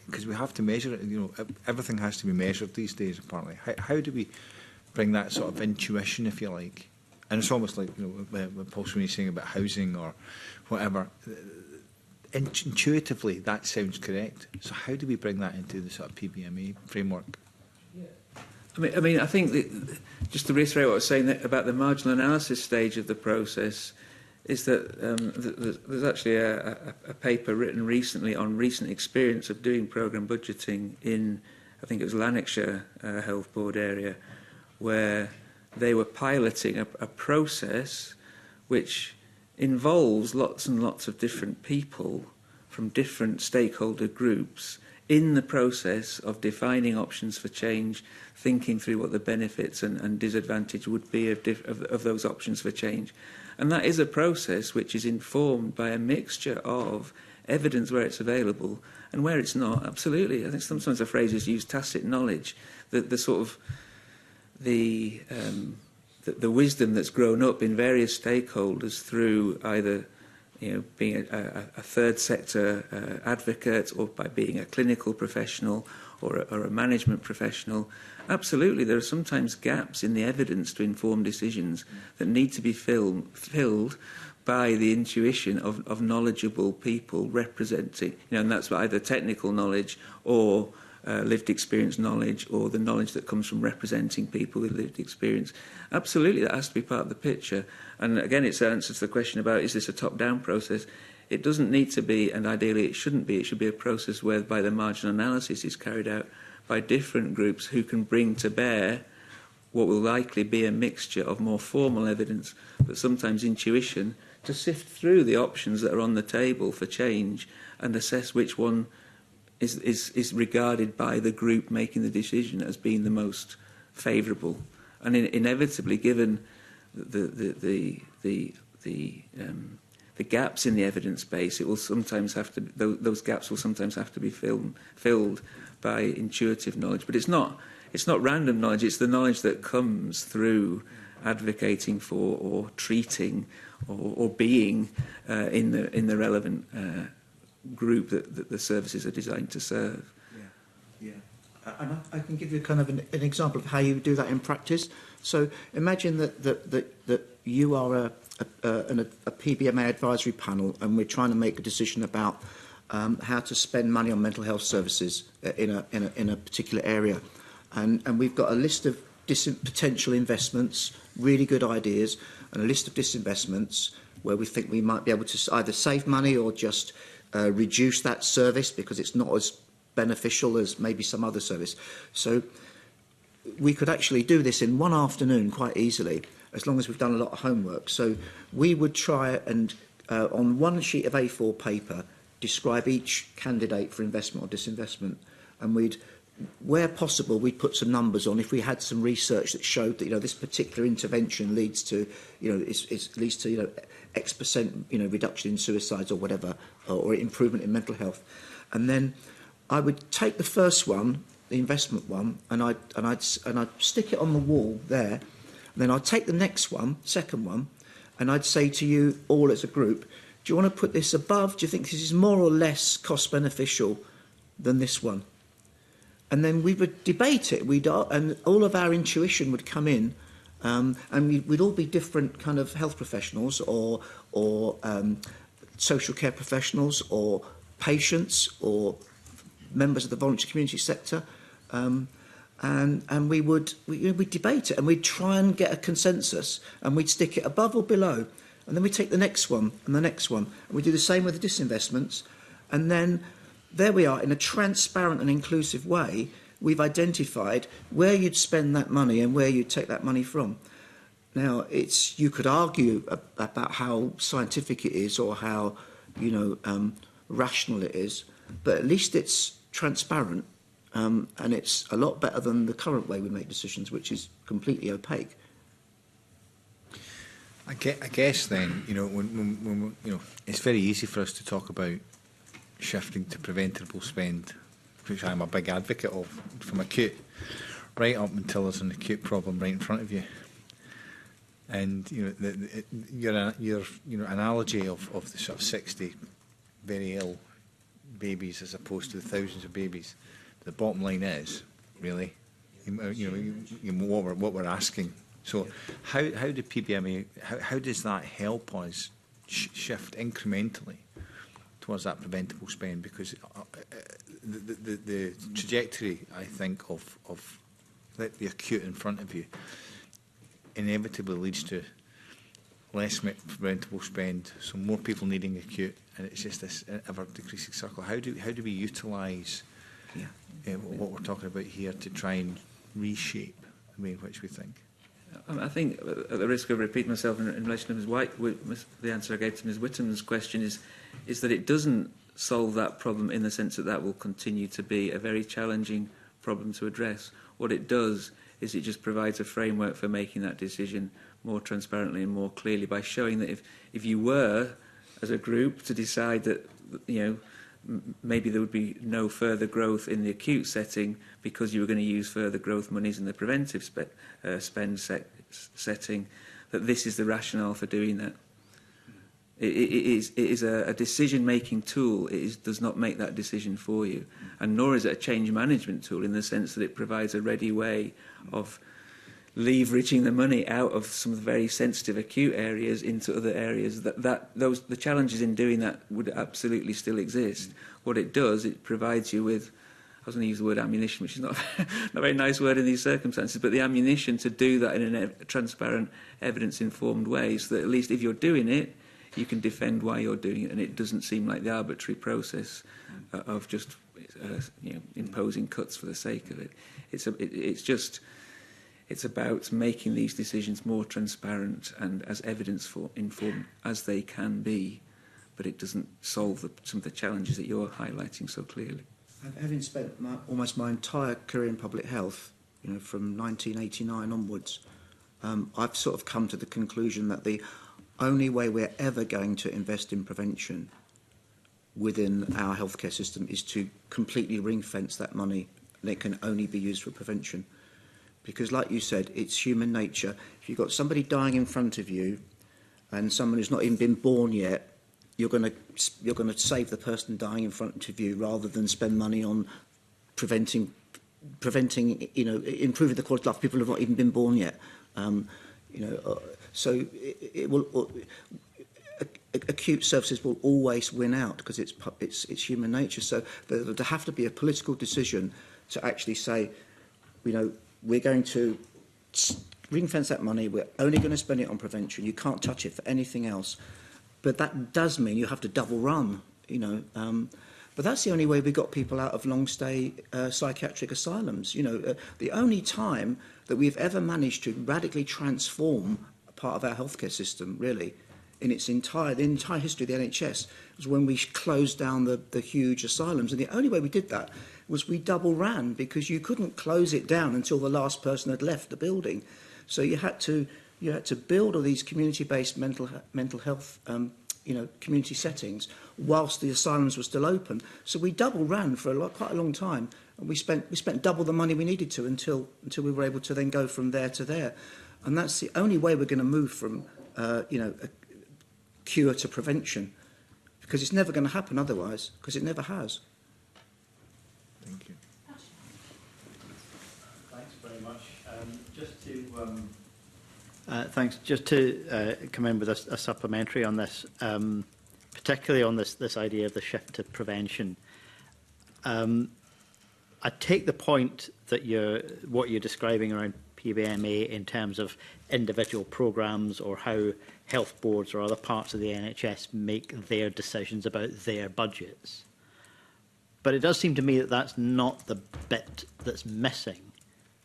because we have to measure it. You know, everything has to be measured these days. Apparently, how do we bring that sort of intuition, if you like? And it's almost like, you know, what Paul Sweeney's saying about housing or whatever. Intuitively, that sounds correct. So how do we bring that into the sort of PBMA framework? I mean, I think just to reiterate what I was saying about the marginal analysis stage of the process, is that there's actually a paper written recently on recent experience of doing programme budgeting in, I think it was Lanarkshire Health Board area, where they were piloting a process which involves lots and lots of different people from different stakeholder groups in the process of defining options for change, thinking through what the benefits and disadvantage would be of those options for change. And that is a process which is informed by a mixture of evidence where it's available and where it's not. Absolutely. I think sometimes the phrase is used, tacit knowledge, the sort of the wisdom that's grown up in various stakeholders through either, you know, being a third sector advocate, or by being a clinical professional or a management professional. Absolutely, there are sometimes gaps in the evidence to inform decisions that need to be filled by the intuition of knowledgeable people representing, you know, and that's either technical knowledge or lived experience knowledge, or the knowledge that comes from representing people with lived experience. Absolutely, that has to be part of the picture. And again, it answers the question about, is this a top-down process? It doesn't need to be, and ideally it shouldn't be. It should be a process whereby the marginal analysis is carried out by different groups who can bring to bear what will likely be a mixture of more formal evidence, but sometimes intuition, to sift through the options that are on the table for change and assess which one is regarded by the group making the decision as being the most favourable. And inevitably, given the gaps in the evidence base, it will sometimes have to, those gaps will sometimes have to be filled by intuitive knowledge. But it's not random knowledge. It's the knowledge that comes through advocating for or treating or being in the relevant group that the services are designed to serve. Yeah. And I can give you kind of an example of how you do that in practice. So imagine that you are a PBMA advisory panel, and we're trying to make a decision about how to spend money on mental health services in a particular area, and we've got a list of potential investments, really good ideas, and a list of disinvestments where we think we might be able to either save money or just reduce that service because it's not as beneficial as maybe some other service. So we could actually do this in one afternoon quite easily, as long as we've done a lot of homework. So we would try and, on one sheet of A4 paper, describe each candidate for investment or disinvestment, and where possible, we'd put some numbers on. If we had some research that showed that, you know, this particular intervention leads to, you know, leads to, you know, X%, you know, reduction in suicides or whatever, or improvement in mental health, and then I would take the first one, the investment one, and I'd stick it on the wall there. And then I'd take the next one, second one, and I'd say to you all as a group, do you want to put this above? Do you think this is more or less cost beneficial than this one? And then we would debate it. And all of our intuition would come in, and we'd all be different kind of health professionals or social care professionals or patients or members of the voluntary community sector, and we'd debate it and we'd try and get a consensus, and we'd stick it above or below, and then we'd take the next one and the next one, and we do the same with the disinvestments, and then there we are, in a transparent and inclusive way, we've identified where you'd spend that money and where you'd take that money from. Now, you could argue about how scientific it is or how, rational it is, but at least it's transparent, and it's a lot better than the current way we make decisions, which is completely opaque. I guess then, when it's very easy for us to talk about shifting to preventable spend, which I'm a big advocate of, from acute right up until there's an acute problem right in front of you. And your analogy of the sort of 60 very ill babies as opposed to the thousands of babies, the bottom line is really, what we're asking. So, how do PBMA? How does that help us shift incrementally towards that preventable spend? Because the trajectory, I think, of the acute in front of you inevitably leads to less preventable spend, so more people needing acute, and it's just this ever decreasing circle. How do we utilise what we're talking about here to try and reshape the way in which we think? I think, at the risk of repeating myself in relation to Ms. White, the answer I gave to Ms. Whittam's question is that it doesn't solve that problem in the sense that will continue to be a very challenging problem to address. What it does is it just provides a framework for making that decision more transparently and more clearly by showing that if you were, as a group, to decide that, maybe there would be no further growth in the acute setting because you were going to use further growth monies in the preventive spend setting, that this is the rationale for doing that. It is a decision-making tool. It does not make that decision for you, and nor is it a change management tool in the sense that it provides a ready way of leveraging the money out of some of the very sensitive acute areas into other areas. The challenges in doing that would absolutely still exist. What it does, it provides you with, I was going to use the word ammunition, which is not a very nice word in these circumstances, but the ammunition to do that in a transparent, evidence-informed way, so that at least if you're doing it, you can defend why you're doing it, and it doesn't seem like the arbitrary process of just imposing cuts for the sake of it. It's about making these decisions more transparent and as evidence-informed as they can be, but it doesn't solve some of the challenges that you're highlighting so clearly. Having spent almost my entire career in public health, from 1989 onwards, I've sort of come to the conclusion that the only way we're ever going to invest in prevention within our healthcare system is to completely ring-fence that money, and it can only be used for prevention. Because, like you said, it's human nature. If you've got somebody dying in front of you and someone who's not even been born yet, you're going to save the person dying in front of you rather than spend money on preventing, improving the quality of life of people who have not even been born yet. So it will. Acute services will always win out because it's human nature. So there have to be a political decision to actually say, we're going to ring-fence that money. We're only going to spend it on prevention. You can't touch it for anything else. But that does mean you have to double run. But that's the only way we got people out of long-stay psychiatric asylums. The only time that we've ever managed to radically transform a part of our healthcare system, really, in the entire history of the NHS, was when we closed down the huge asylums. And the only way we did that was we double ran, because you couldn't close it down until the last person had left the building. So you had to build all these community-based mental health community settings whilst the asylums were still open. So we double ran for quite a long time, and we spent double the money we needed to until we were able to then go from there to there. And that's the only way we're going to move from a cure to prevention, because it's never going to happen otherwise, because it never has. Thank you. Thanks very much. Thanks. Just to come in with a supplementary on this, particularly on this idea of the shift to prevention. I take the point that what you're describing around PBMA in terms of individual programmes or how health boards or other parts of the NHS make their decisions about their budgets. But it does seem to me that that's not the bit that's missing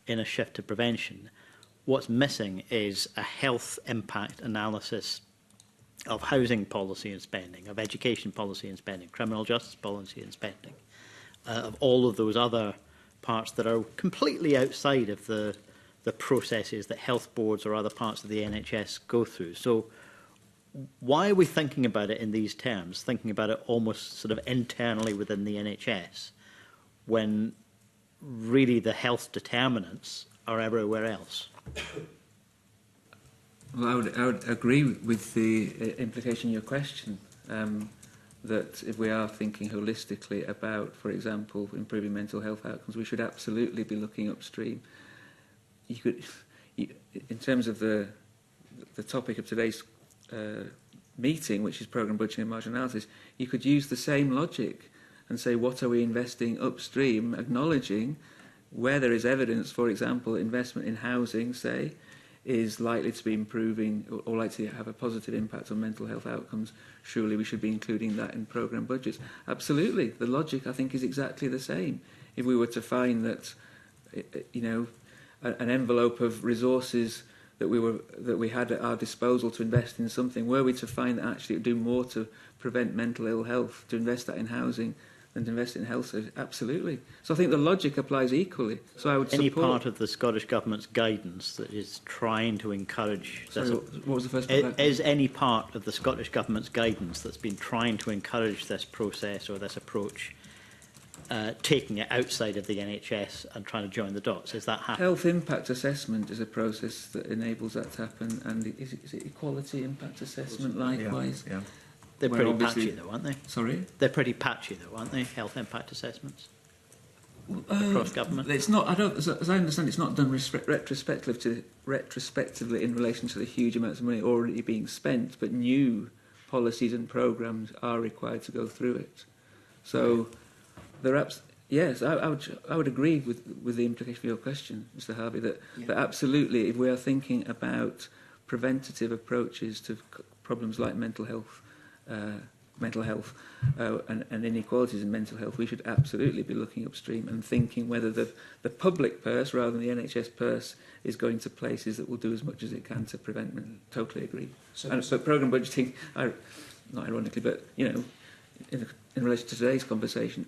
in a shift to prevention. What's missing is a health impact analysis of housing policy and spending, of education policy and spending, criminal justice policy and spending, of all of those other parts that are completely outside of the processes that health boards or other parts of the NHS go through. So why are we thinking about it in these terms, thinking about it almost sort of internally within the NHS, when really the health determinants are everywhere else? Well, I would agree with the implication in your question, that if we are thinking holistically about, for example, improving mental health outcomes, we should absolutely be looking upstream. In terms of the topic of today's meeting, which is programme budgeting and margin analysis, you could use the same logic and say, what are we investing upstream, acknowledging where there is evidence, for example, investment in housing, say, is likely to be improving or likely to have a positive impact on mental health outcomes. Surely we should be including that in programme budgets. Absolutely. The logic, I think, is exactly the same. If we were to find that, an envelope of resources that we had at our disposal to invest in something, were we to find that actually it would do more to prevent mental ill health, to invest that in housing than to invest in health services? Absolutely. So I think the logic applies equally. So I would support... Any part of the Scottish Government's guidance that is trying to encourage... Sorry, what was the first part? Is any part of the Scottish Government's guidance that's been trying to encourage this process or this approach taking it outside of the NHS and trying to join the dots? Is that happening? Health impact assessment is a process that enables that to happen, and is it equality impact assessment likewise? Yeah. They're Well, pretty obviously- patchy though, aren't they? Sorry? They're pretty patchy though, aren't they, health impact assessments? Across government? It's not. As I understand, it's not done retrospectively in relation to the huge amounts of money already being spent, but new policies and programmes are required to go through it. So, yes, I would agree with the implication of your question, Mr. Harvey, that absolutely, if we are thinking about preventative approaches to problems like mental health, and inequalities in mental health, we should absolutely be looking upstream and thinking whether the public purse rather than the NHS purse is going to places that will do as much as it can to prevent. Totally agree. But programme budgeting, not ironically, but in relation to today's conversation,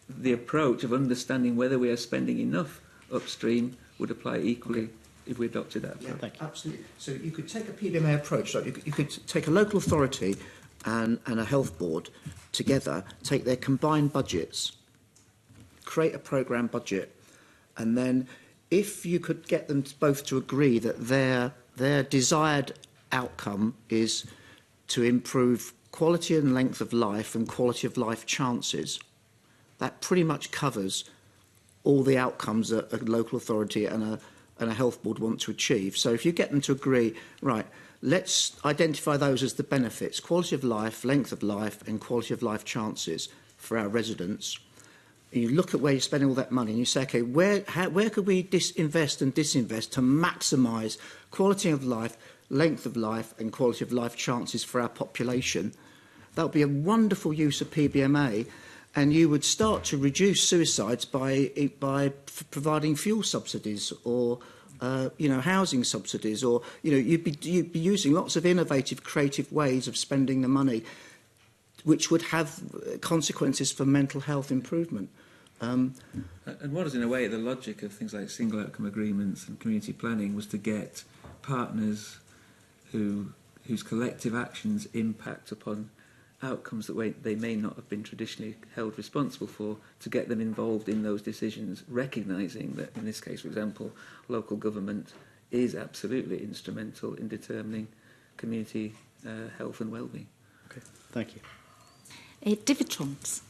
the approach of understanding whether we are spending enough upstream would apply equally if we adopted that approach. Yeah, absolutely. So you could take a PBMA approach, like you could take a local authority and a health board together, take their combined budgets, create a programme budget, and then if you could get them both to agree that their desired outcome is to improve quality and length of life and quality of life chances, that pretty much covers all the outcomes that a local authority and a health board want to achieve. So if you get them to agree, right, let's identify those as the benefits: quality of life, length of life, and quality of life chances for our residents. And you look at where you're spending all that money and you say, okay, where could we invest and disinvest to maximise quality of life, length of life, and quality of life chances for our population? That would be a wonderful use of PBMA, and you would start to reduce suicides by providing fuel subsidies or housing subsidies, or you'd be using lots of innovative, creative ways of spending the money, which would have consequences for mental health improvement. And what is, in a way, the logic of things like single outcome agreements and community planning was to get partners whose collective actions impact upon outcomes that they may not have been traditionally held responsible for, to get them involved in those decisions, recognising that, in this case, for example, local government is absolutely instrumental in determining community health and well-being. Okay, thank you. David Tromps.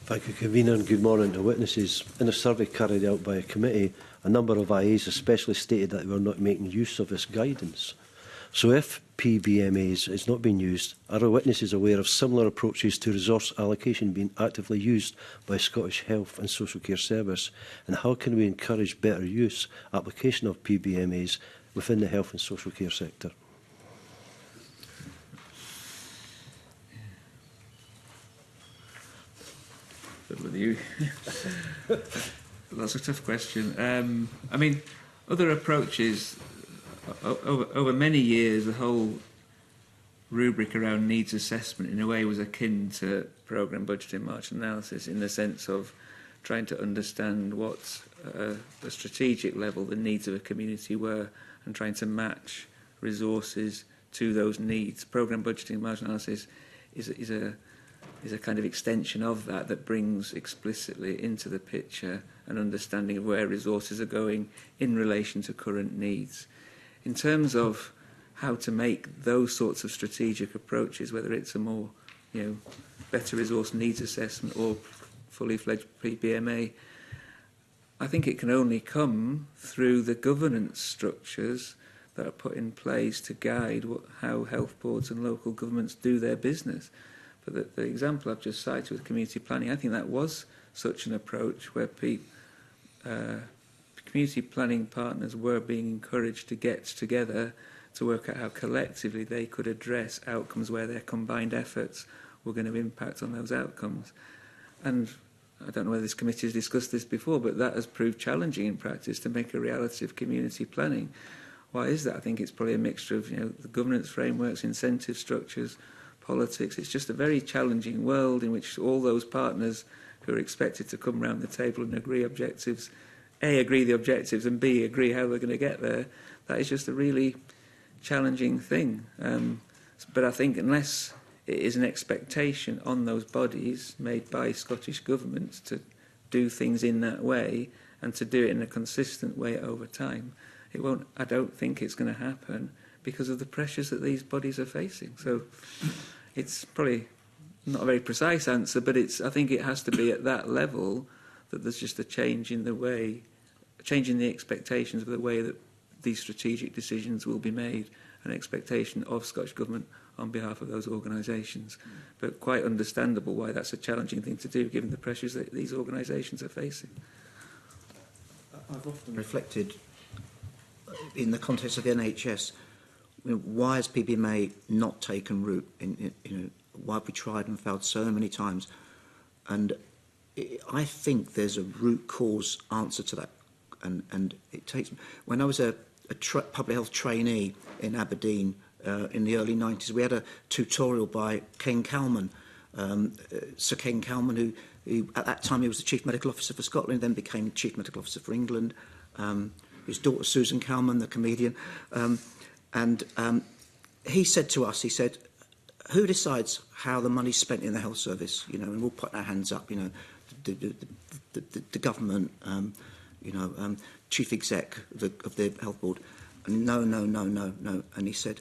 Thank you, Convener, and good morning to witnesses. In a survey carried out by a committee, a number of IAs especially stated that they were not making use of this guidance. So if PBMAs is not being used, are our witnesses aware of similar approaches to resource allocation being actively used by Scottish Health and Social Care Service? And how can we encourage better use, application of PBMAs within the health and social care sector? With you. That's a tough question. I mean, other approaches, over many years, the whole rubric around needs assessment in a way was akin to programme budgeting margin analysis, in the sense of trying to understand what the strategic level the needs of a community were and trying to match resources to those needs. Programme budgeting margin analysis is a kind of extension of that brings explicitly into the picture an understanding of where resources are going in relation to current needs. In terms of how to make those sorts of strategic approaches, whether it's a more, better resource needs assessment or fully fledged PBMA, I think it can only come through the governance structures that are put in place to guide how health boards and local governments do their business. But the example I've just cited with community planning, I think that was such an approach where community planning partners were being encouraged to get together to work out how collectively they could address outcomes where their combined efforts were going to impact on those outcomes. And I don't know whether this committee has discussed this before, but that has proved challenging in practice to make a reality of community planning. Why is that? I think it's probably a mixture of the governance frameworks, incentive structures, politics. It's just a very challenging world in which all those partners who are expected to come round the table and agree objectives, A, agree the objectives, and B, agree how they're going to get there. That is just a really challenging thing. But I think unless it is an expectation on those bodies made by Scottish governments to do things in that way and to do it in a consistent way over time, it won't. I don't think it's going to happen because of the pressures that these bodies are facing. So it's probably not a very precise answer, but I think it has to be at that level that there's just a change in the expectations of the way that these strategic decisions will be made, an expectation of Scottish Government on behalf of those organisations. But quite understandable why that's a challenging thing to do, given the pressures that these organisations are facing. I've often reflected, in the context of the NHS, why has PBMA not taken root? Why have we tried and failed so many times? And I think there's a root cause answer to that. And it takes. When I was a public health trainee in Aberdeen in the early 90s, we had a tutorial by Ken Calman, Sir Ken Calman, who at that time he was the Chief Medical Officer for Scotland, then became Chief Medical Officer for England. His daughter Susan Calman, the comedian. And he said to us, he said, who decides how the money's spent in the health service? And we'll put our hands up, the government, chief exec of the health board. And no. And he said,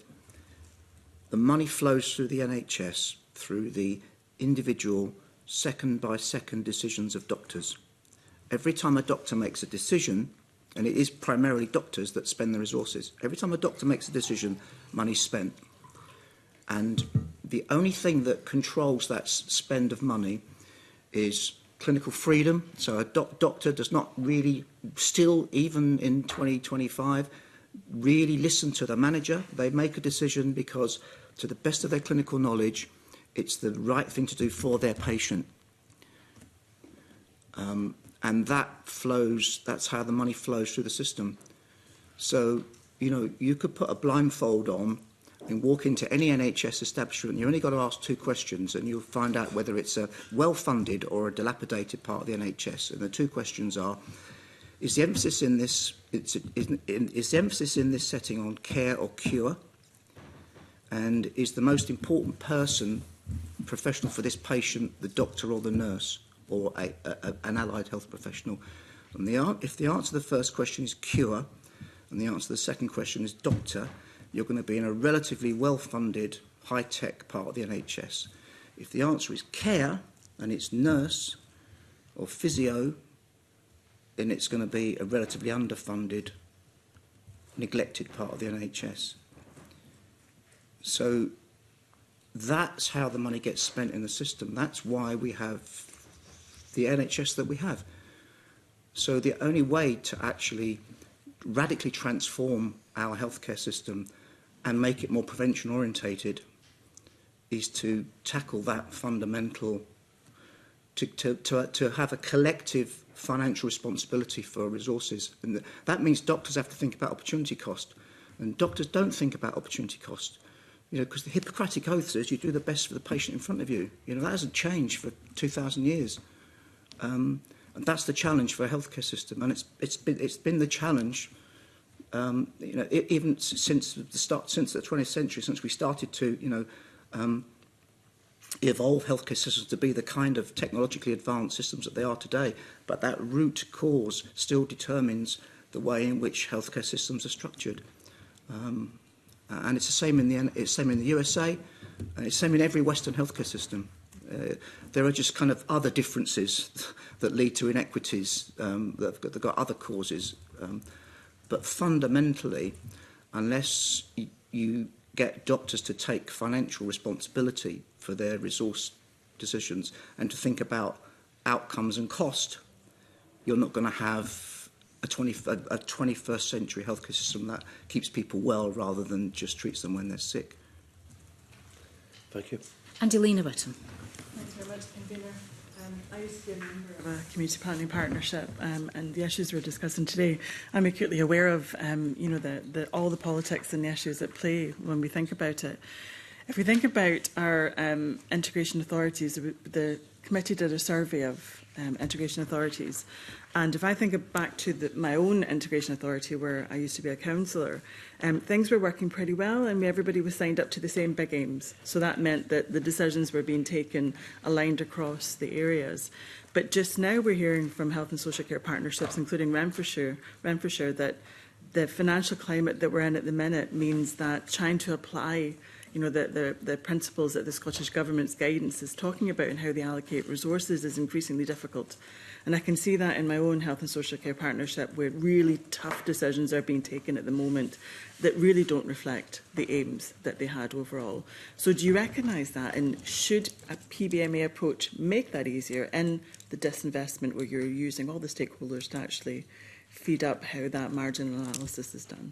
the money flows through the NHS through the individual second-by-second decisions of doctors. Every time a doctor makes a decision, and it is primarily doctors that spend the resources. Every time a doctor makes a decision, money's spent. And the only thing that controls that spend of money is clinical freedom. So a doctor does not really, still, even in 2025, really listen to the manager. They make a decision because, to the best of their clinical knowledge, it's the right thing to do for their patient. And that flows, that's how the money flows through the system. So, you could put a blindfold on and walk into any NHS establishment. You only got to ask two questions and you'll find out whether it's a well-funded or a dilapidated part of the NHS. And the two questions are, is the emphasis in this setting on care or cure? And is the most important person, professional for this patient, the doctor or the nurse, or an allied health professional? And if the answer to the first question is cure, and the answer to the second question is doctor, you're going to be in a relatively well-funded, high-tech part of the NHS. If the answer is care, and it's nurse or physio, then it's going to be a relatively underfunded, neglected part of the NHS. So that's how the money gets spent in the system. That's why we have the NHS that we have. So the only way to actually radically transform our healthcare system and make it more prevention orientated is to tackle that fundamental, to have a collective financial responsibility for resources. And that means doctors have to think about opportunity cost. And doctors don't think about opportunity cost. Because the Hippocratic Oath says you do the best for the patient in front of you. That hasn't changed for 2,000 years. And that's the challenge for a healthcare system. And it's been the challenge, even since the 20th century, since we started to, evolve healthcare systems to be the kind of technologically advanced systems that they are today. But that root cause still determines the way in which healthcare systems are structured. And it's the same in the USA, and it's the same in every Western healthcare system. There are just kind of other differences that lead to inequities that have got other causes. But fundamentally, unless you get doctors to take financial responsibility for their resource decisions and to think about outcomes and cost, you're not going to have a 21st century healthcare system that keeps people well rather than just treats them when they're sick. Thank you. And Elena Whittam. Thanks very much, Convener. I used to be a member of a community planning partnership, and the issues we're discussing today, I'm acutely aware of, all the politics and the issues at play when we think about it. If we think about our integration authorities, the committee did a survey of integration authorities. And if I think back to my own integration authority where I used to be a councillor, things were working pretty well and everybody was signed up to the same big aims. So that meant that the decisions were being taken aligned across the areas. But just now we're hearing from health and social care partnerships, including Renfrewshire, that the financial climate that we're in at the minute means that trying to apply the principles that the Scottish Government's guidance is talking about and how they allocate resources is increasingly difficult. And I can see that in my own health and social care partnership where really tough decisions are being taken at the moment that really don't reflect the aims that they had overall. So do you recognise that? And should a PBMA approach make that easier in the disinvestment where you're using all the stakeholders to actually feed up how that marginal analysis is done?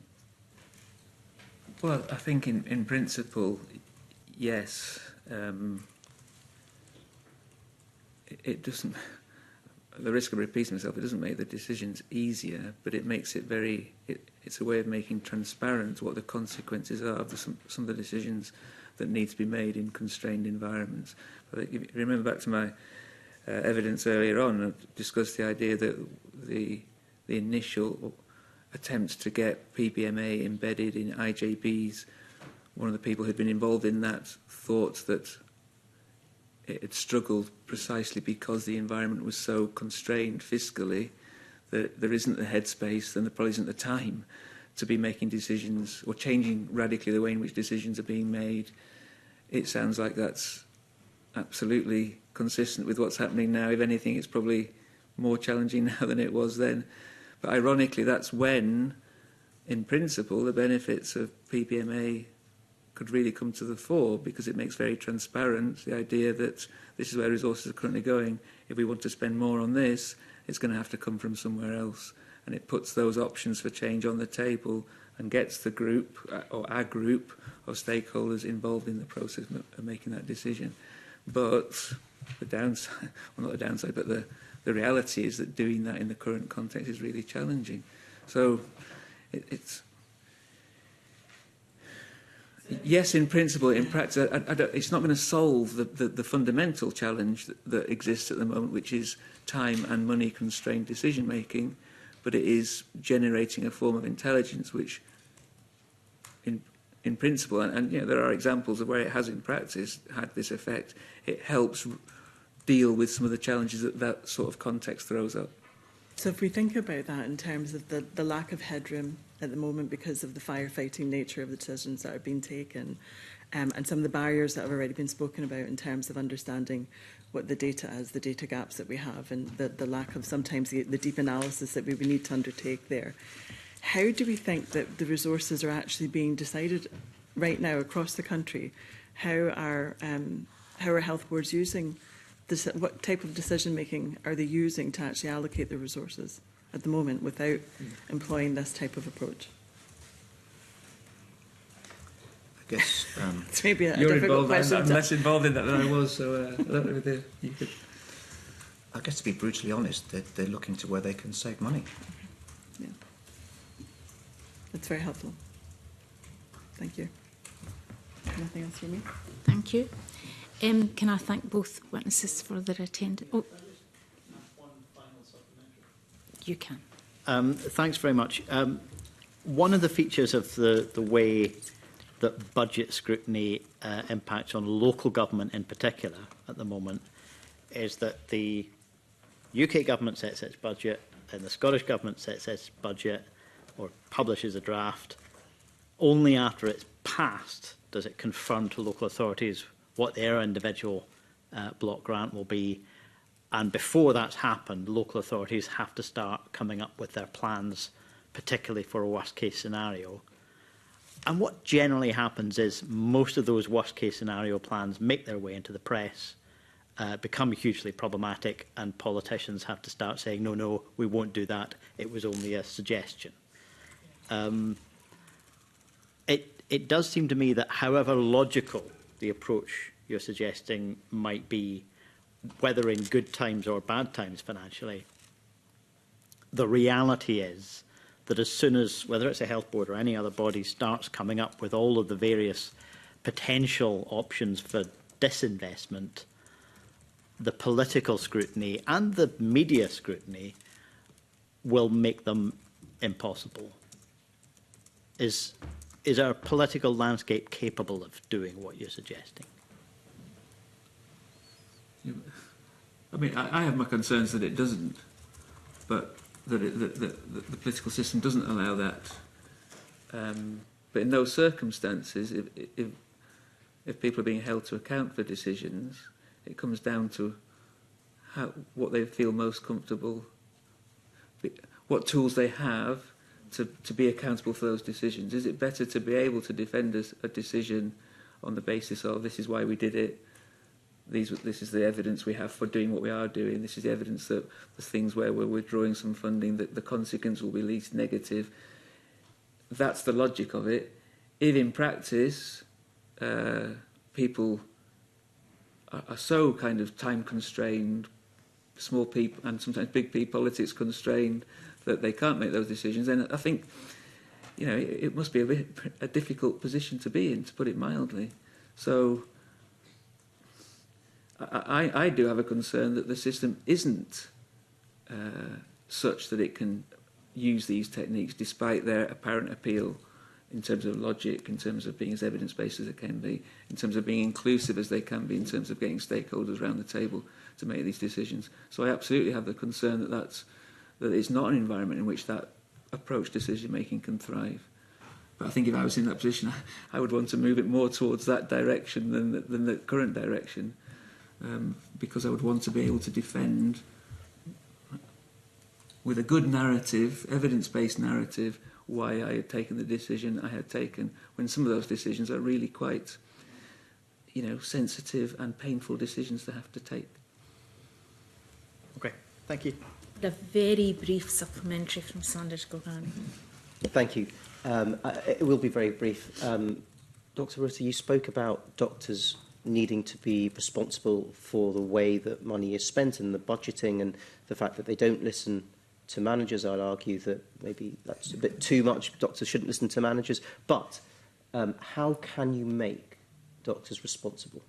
Well, I think in principle, yes. It doesn't, at the risk of repeating myself, it doesn't make the decisions easier, but it makes it it's a way of making transparent what the consequences are of some of the decisions that need to be made in constrained environments. But if you remember back to my evidence earlier on, I discussed the idea that the initial attempts to get PBMA embedded in IJBs, one of the people who'd been involved in that thought that it had struggled precisely because the environment was so constrained fiscally that there isn't the headspace and there probably isn't the time to be making decisions or changing radically the way in which decisions are being made. It sounds like that's absolutely consistent with what's happening now. If anything, it's probably more challenging now than it was then. But ironically, that's when, in principle, the benefits of PBMA could really come to the fore, because it makes very transparent the idea that this is where resources are currently going. If we want to spend more on this, it's going to have to come from somewhere else. And it puts those options for change on the table and gets the group, or our group of stakeholders involved in the process of making that decision. But the downside, well, not the downside, but the reality is that doing that in the current context is really challenging. So it's yes, in principle. In practice, it's not going to solve the fundamental challenge that exists at the moment, which is time and money constrained decision making, but it is generating a form of intelligence which, in in principle, and you know, there are examples of where it has in practice had this effect. It helps deal with some of the challenges that that sort of context throws up. So if we think about that in terms of the lack of headroom at the moment because of the firefighting nature of the decisions that are being taken, and some of the barriers that have already been spoken about in terms of understanding what the data is, the data gaps that we have, and the lack of sometimes the deep analysis that we would need to undertake there. How do we think that the resources are actually being decided right now across the country? How are health boards using this? What type of decision making are they using to actually allocate the resources at the moment without employing this type of approach? I guess It's maybe a You're difficult involved. question. I'm less involved in that than I was, so I don't know whether you could. I guess to be brutally honest, they're looking to where they can save money. Yeah. That's very helpful. Thank you. Nothing else from me? Thank you. Can I thank both witnesses for their attendance? Oh, you can. Thanks very much. One of the features of the way that budget scrutiny impacts on local government in particular at the moment is that the UK government sets its budget and the Scottish government sets its budget or publishes a draft. Only after it's passed does it confirm to local authorities what their individual block grant will be. And before that's happened, local authorities have to start coming up with their plans, particularly for a worst-case scenario. And what generally happens is most of those worst-case scenario plans make their way into the press, become hugely problematic, and politicians have to start saying, no, no, we won't do that. It was only a suggestion. It does seem to me that however logical the approach you're suggesting might be, whether in good times or bad times financially, the reality is that as soon as, whether it's a health board or any other body, starts coming up with all of the various potential options for disinvestment, the political scrutiny and the media scrutiny will make them impossible. Is our political landscape capable of doing what you're suggesting? I mean, I have my concerns that it doesn't, but that the political system doesn't allow that. But in those circumstances, if people are being held to account for decisions, it comes down to what they feel most comfortable, what tools they have to be accountable for those decisions. Is it better to be able to defend a decision on the basis of this is why we did it, this is the evidence we have for doing what we are doing, this is the evidence that the things where we're withdrawing some funding, that the consequence will be least negative. That's the logic of it. If in practice people are so kind of time constrained, small p and sometimes big P politics constrained, that they can't make those decisions, then I think, you know, it must be a difficult position to be in, to put it mildly. So I do have a concern that the system isn't such that it can use these techniques despite their apparent appeal in terms of logic, in terms of being as evidence-based as it can be, in terms of being inclusive as they can be, in terms of getting stakeholders around the table to make these decisions. So I absolutely have the concern that it's not an environment in which that approach decision-making can thrive. But I think if I was in that position, I would want to move it more towards that direction than the current direction, because I would want to be able to defend with a good narrative, evidence-based narrative, why I had taken the decision I had taken, when some of those decisions are really quite, you know, sensitive and painful decisions to have to take. Okay, thank you. A very brief supplementary from Sanders Gilgrani. Thank you. It will be very brief. Dr. Rutter, you spoke about doctors needing to be responsible for the way that money is spent and the budgeting, and the fact that they don't listen to managers. I'd argue that maybe that's a bit too much. Doctors shouldn't listen to managers. But how can you make doctors responsible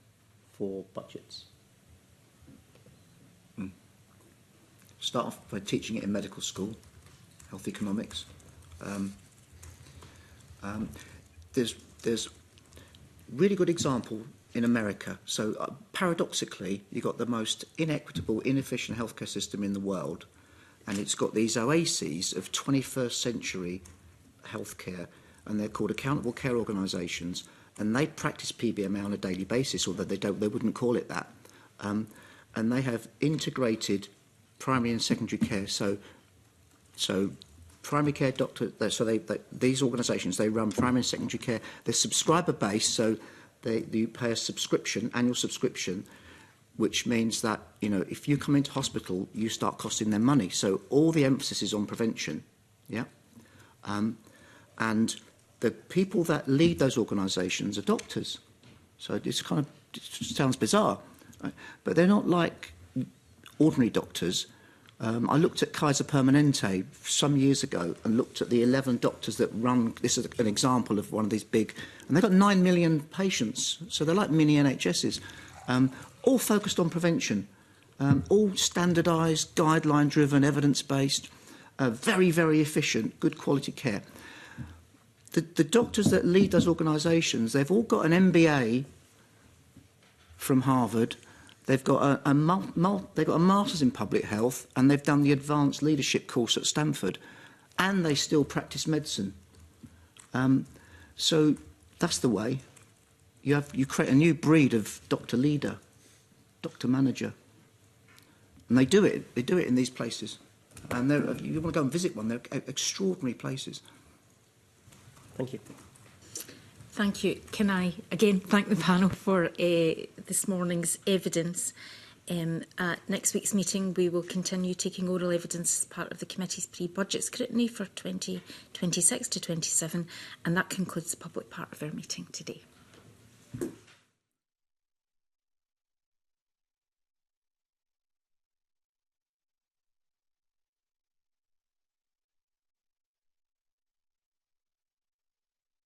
for budgets? Start off by teaching it in medical school, health economics. There's there's really good example in America. So paradoxically, you've got the most inequitable, inefficient healthcare system in the world, and it's got these oases of 21st century healthcare, and they're called accountable care organisations, and they practice PBMA on a daily basis, although they wouldn't call it that. And they have integrated primary and secondary care. So primary care doctor. So these organisations, they run primary and secondary care. They're subscriber based, so you pay a subscription, annual subscription, which means that, you know, if you come into hospital, you start costing them money. So all the emphasis is on prevention. Yeah. And the people that lead those organisations are doctors. So it sounds bizarre, right? But they're not like ordinary doctors. I looked at Kaiser Permanente some years ago and looked at the 11 doctors that run, this is an example of one of these big, and they've got 9 million patients, so they're like mini NHSs, all focused on prevention, all standardised, guideline-driven, evidence-based, very, very efficient, good quality care. The doctors that lead those organisations, they've all got an MBA from Harvard. They've got a master's in public health, and they've done the advanced leadership course at Stanford, and they still practice medicine. So that's the way. You create a new breed of doctor leader, doctor manager, and they do it. They do it in these places, and you want to go and visit one. They're extraordinary places. Thank you. Thank you. Can I again thank the panel for this morning's evidence. At next week's meeting, we will continue taking oral evidence as part of the committee's pre-budget scrutiny for 2026 to 27, and that concludes the public part of our meeting today.